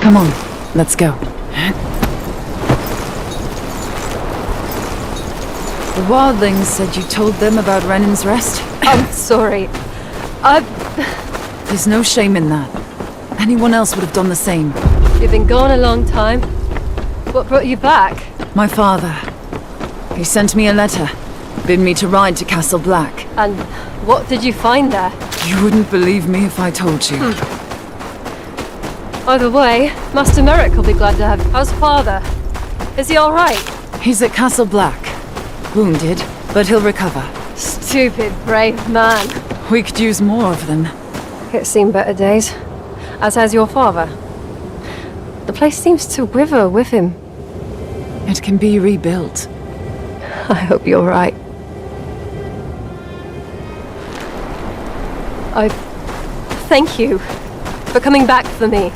Come on, let's go. The wildlings said you told them about Renan's rest? I'm sorry. There's no shame in that. Anyone else would have done the same. You've been gone a long time. What brought you back? My father. He sent me a letter. Bid me to ride to Castle Black. And what did you find there? You wouldn't believe me if I told you. Either way, Master Merrick will be glad to have you. How's father? Is he alright? He's at Castle Black. Wounded, but he'll recover. Stupid, brave man. We could use more of them. It's seen better days. As has your father. The place seems to wither with him. It can be rebuilt. I hope you're right. I thank you for coming back for me.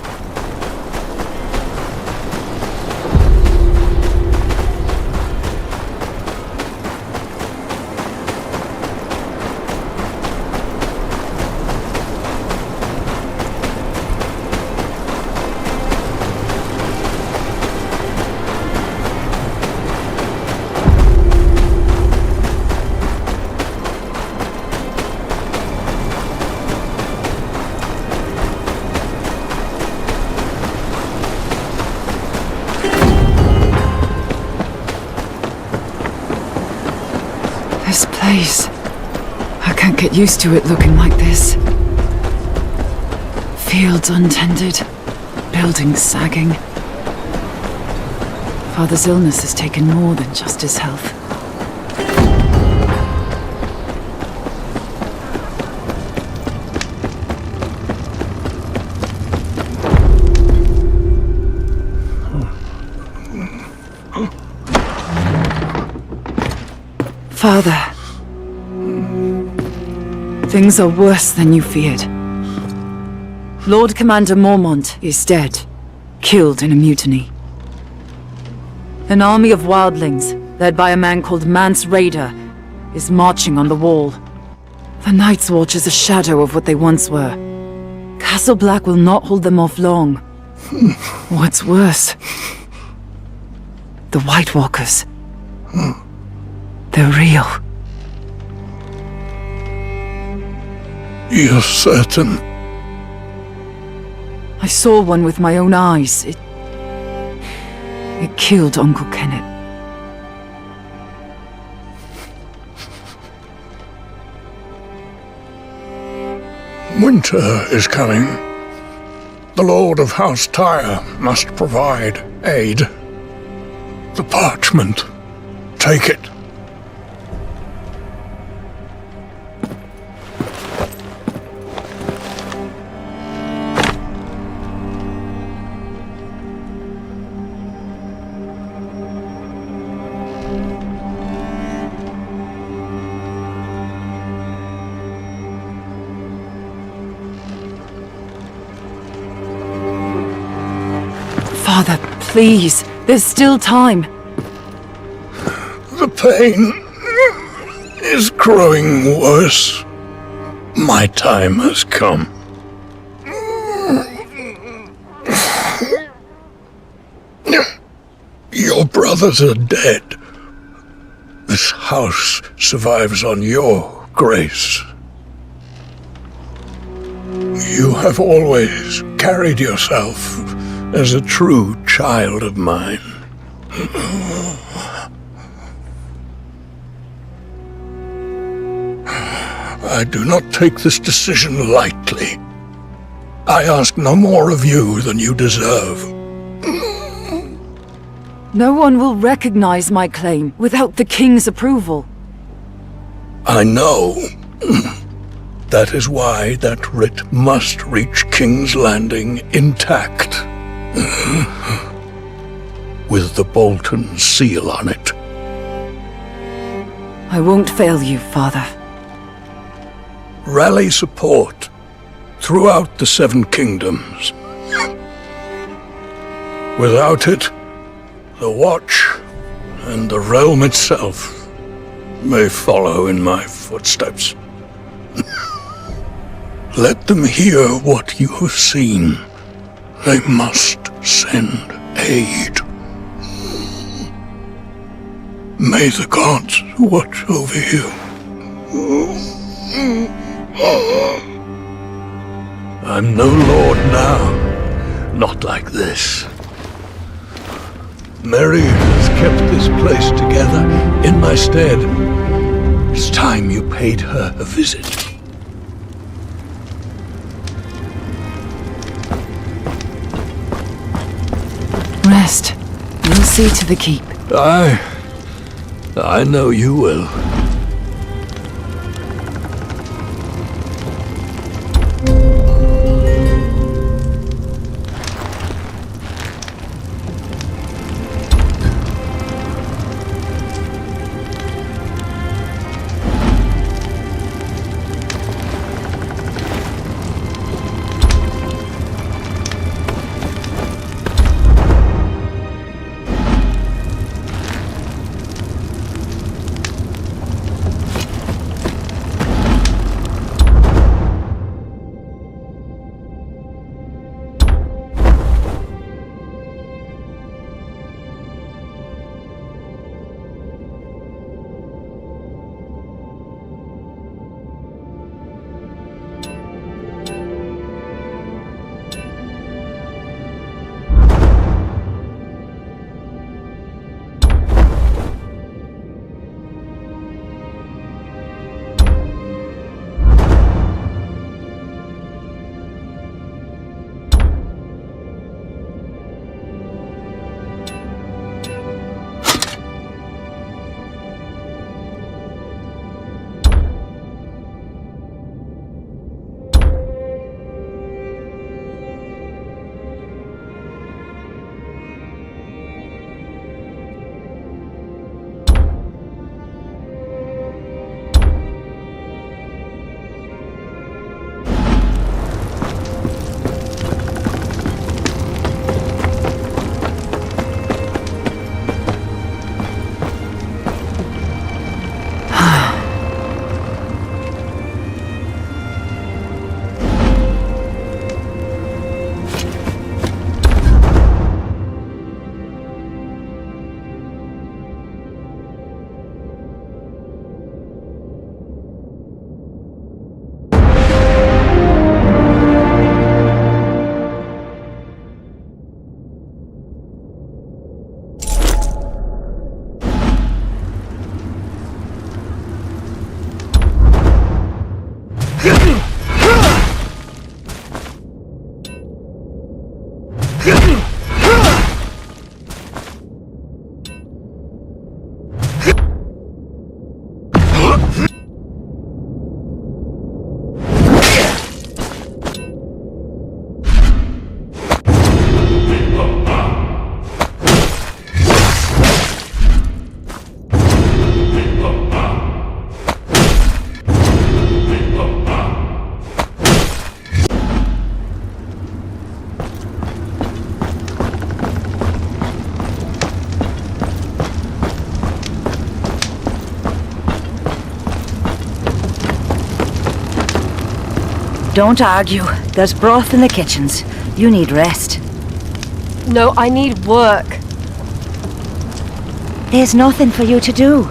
This place. I can't get used to it looking like this. Fields untended, buildings sagging. Father's illness has taken more than just his health. Father. Things are worse than you feared. Lord Commander Mormont is dead, killed in a mutiny. An army of wildlings, led by a man called Mance Raider, is marching on the wall. The Night's Watch is a shadow of what they once were. Castle Black will not hold them off long. What's worse? The White Walkers. They're real. You're certain? I saw one with my own eyes. It killed Uncle Kenneth. Winter is coming. The Lord of House Tyre must provide aid. The parchment. Take it. Father, please. There's still time. The pain is growing worse. My time has come. Your brothers are dead. This house survives on your grace. You have always carried yourself as a true child of mine. I do not take this decision lightly. I ask no more of you than you deserve. No one will recognize my claim without the King's approval. I know. That is why that writ must reach King's Landing intact. With the Bolton seal on it. I won't fail you, Father. Rally support throughout the Seven Kingdoms. Without it, the Watch and the realm itself may follow in my footsteps. Let them hear what you have seen. They must send aid. May the gods watch over you. I'm no lord now, not like this. Merry as kept this place together in my stead. It's time you paid her a visit. Rest. We'll see to the keep. I know you will. Don't argue. There's broth in the kitchens. You need rest. No, I need work. There's nothing for you to do.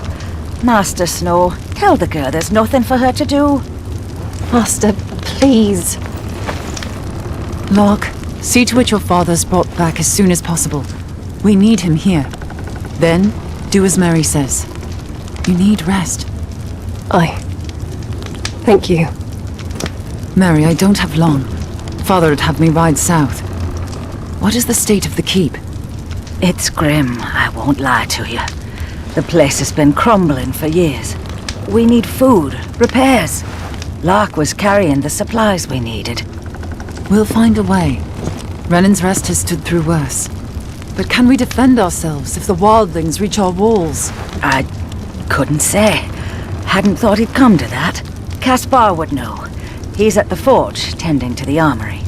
Master Snow, tell the girl there's nothing for her to do. Master, please. Locke, see to it your father's brought back as soon as possible. We need him here. Then, do as Mary says. You need rest. Aye. Thank you. Mary, I don't have long. Father would have me ride south. What is the state of the keep? It's grim, I won't lie to you. The place has been crumbling for years. We need food, repairs. Locke was carrying the supplies we needed. We'll find a way. Renan's Rest has stood through worse. But can we defend ourselves if the wildlings reach our walls? I couldn't say. Hadn't thought he'd come to that. Caspar would know. He's at the forge, tending to the armory.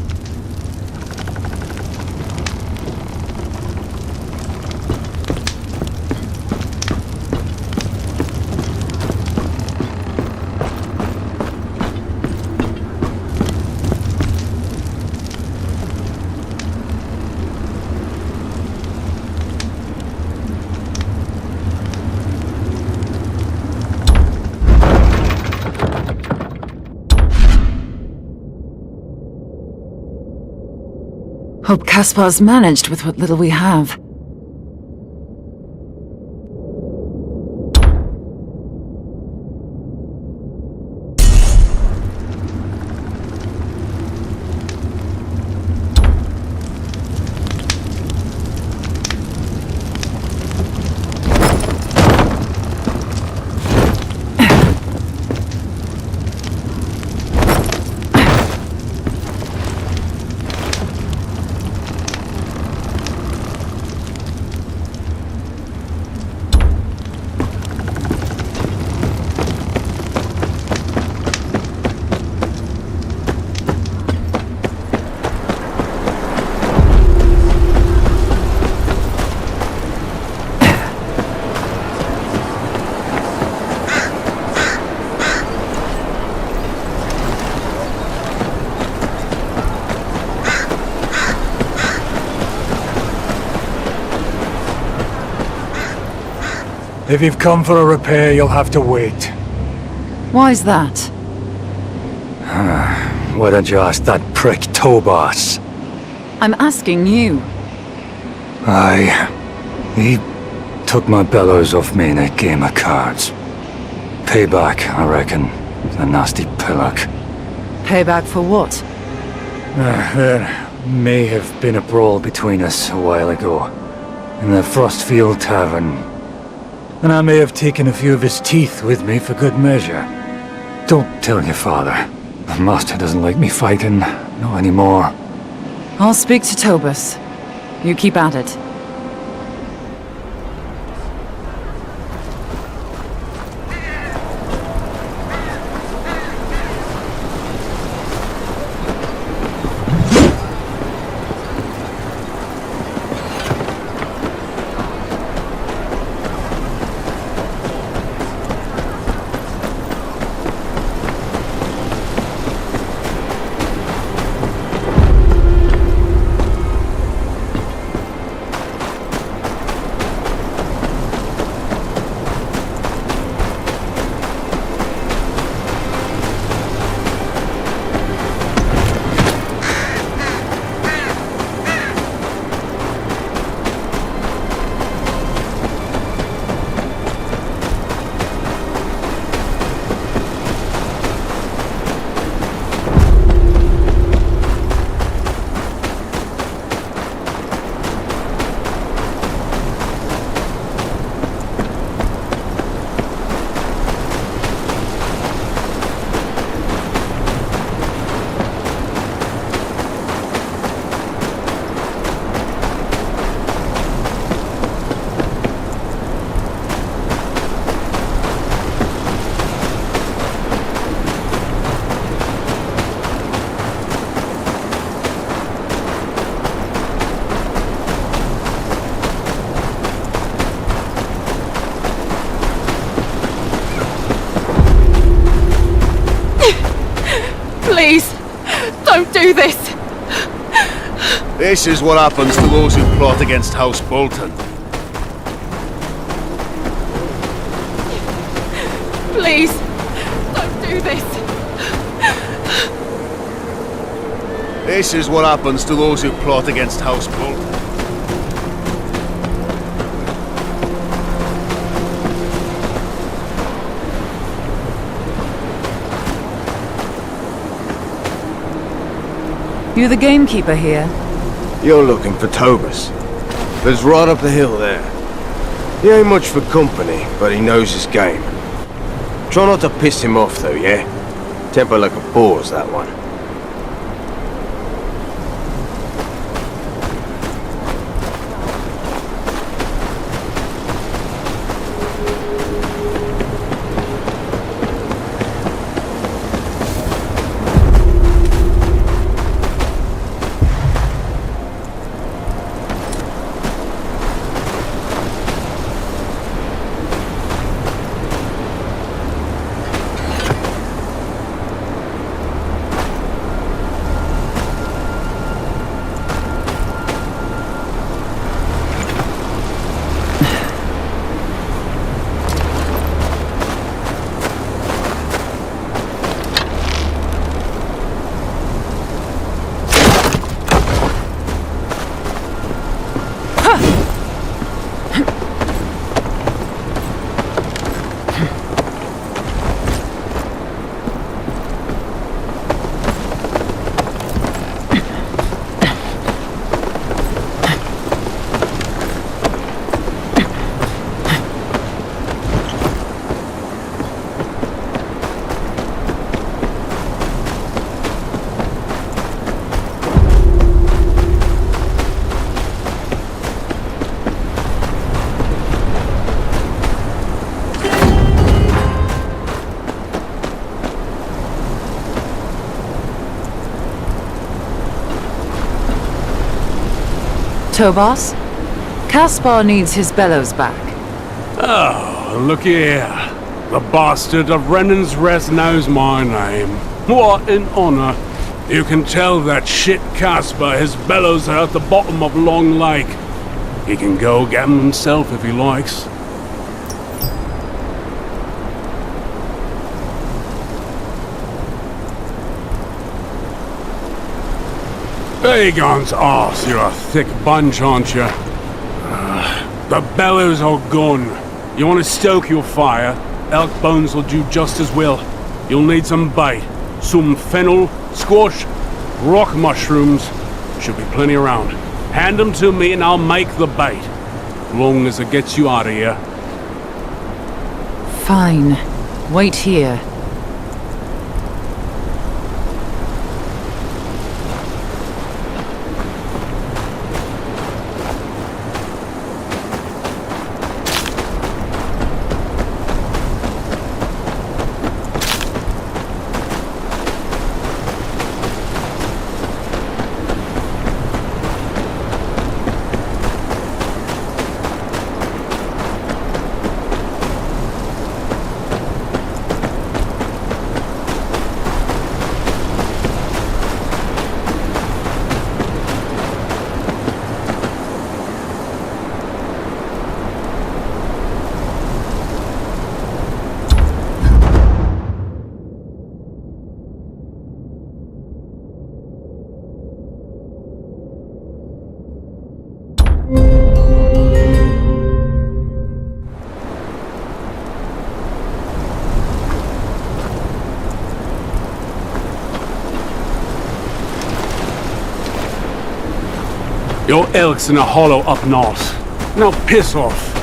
Hope Caspar's managed with what little we have. If you've come for a repair, you'll have to wait. Why's that? Why don't you ask that prick Tobas? I'm asking you. He took my bellows off me in a game of cards. Payback, I reckon. The nasty pillock. Payback for what? There may have been a brawl between us a while ago, in the Frostfield Tavern. And I may have taken a few of his teeth with me for good measure. Don't tell your father. The master doesn't like me fighting, not anymore. I'll speak to Tobas. You keep at it. Please, don't do this! This is what happens to those who plot against House Bolton. Please, don't do this! This is what happens to those who plot against House Bolton. You the gamekeeper here? You're looking for Tobas. Lives right up the hill there. He ain't much for company, but he knows his game. Try not to piss him off though, yeah? Temper like a boar's, that one. Tobas? Caspar needs his bellows back. Oh, look here. The bastard of Renan's Rest knows my name. What an honor. You can tell that shit Caspar his bellows are at the bottom of Long Lake. He can go get them himself if he likes. Dagon's arse, you're a thick bunch, aren't you? The bellows are gone. You want to stoke your fire? Elk bones will do just as well. You'll need some bait. Some fennel, squash, rock mushrooms. Should be plenty around. Hand them to me and I'll make the bait. Long as it gets you out of here. Fine. Wait here. Your elk's in a hollow up north. Now piss off.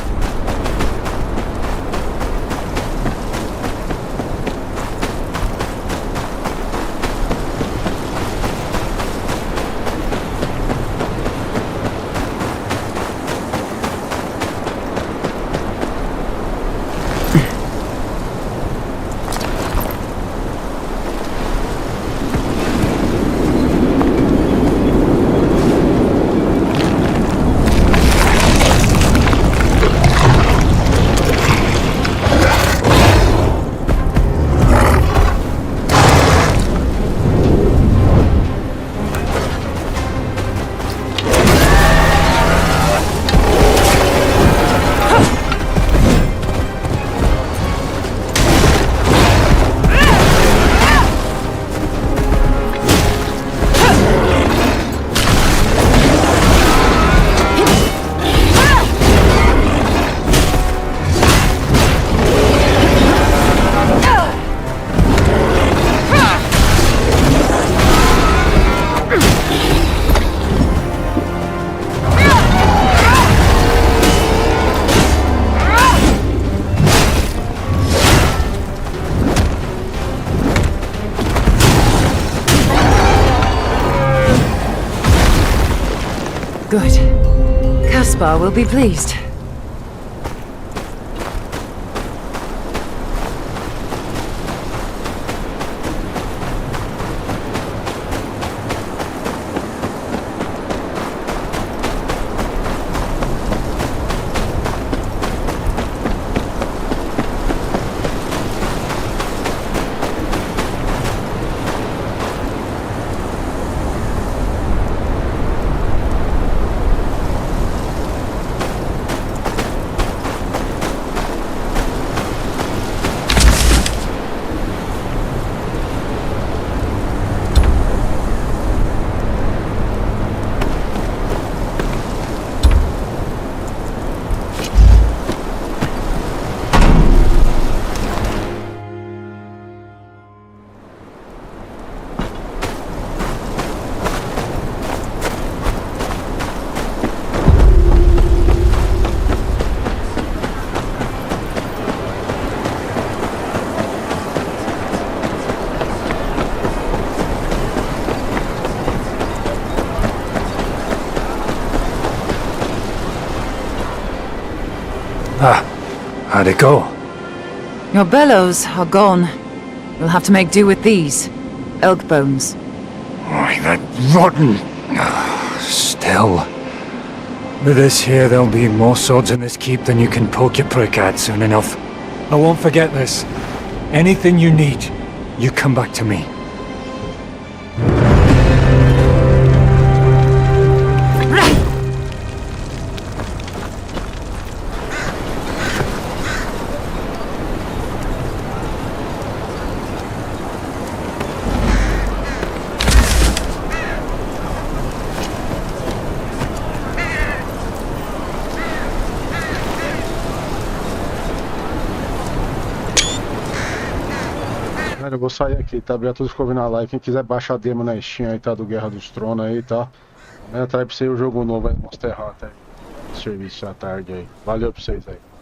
Good. Caspar will be pleased. How'd it go? Your bellows are gone. We'll have to make do with these. Elk bones. Why, that rotten... Still. With this here, there'll be more swords in this keep than you can poke your prick at soon enough. I won't forget this. Anything you need, you come back to me. Mano, eu vou sair aqui, tá? Obrigado a todos que ficou vendo a live. Quem quiser baixar a demo na Steam aí, tá? Do Guerra dos Tronos aí, tá? Amanhã traz pra você o jogo novo aí, Monster Hunter. Serviço à tarde aí. Valeu pra vocês aí.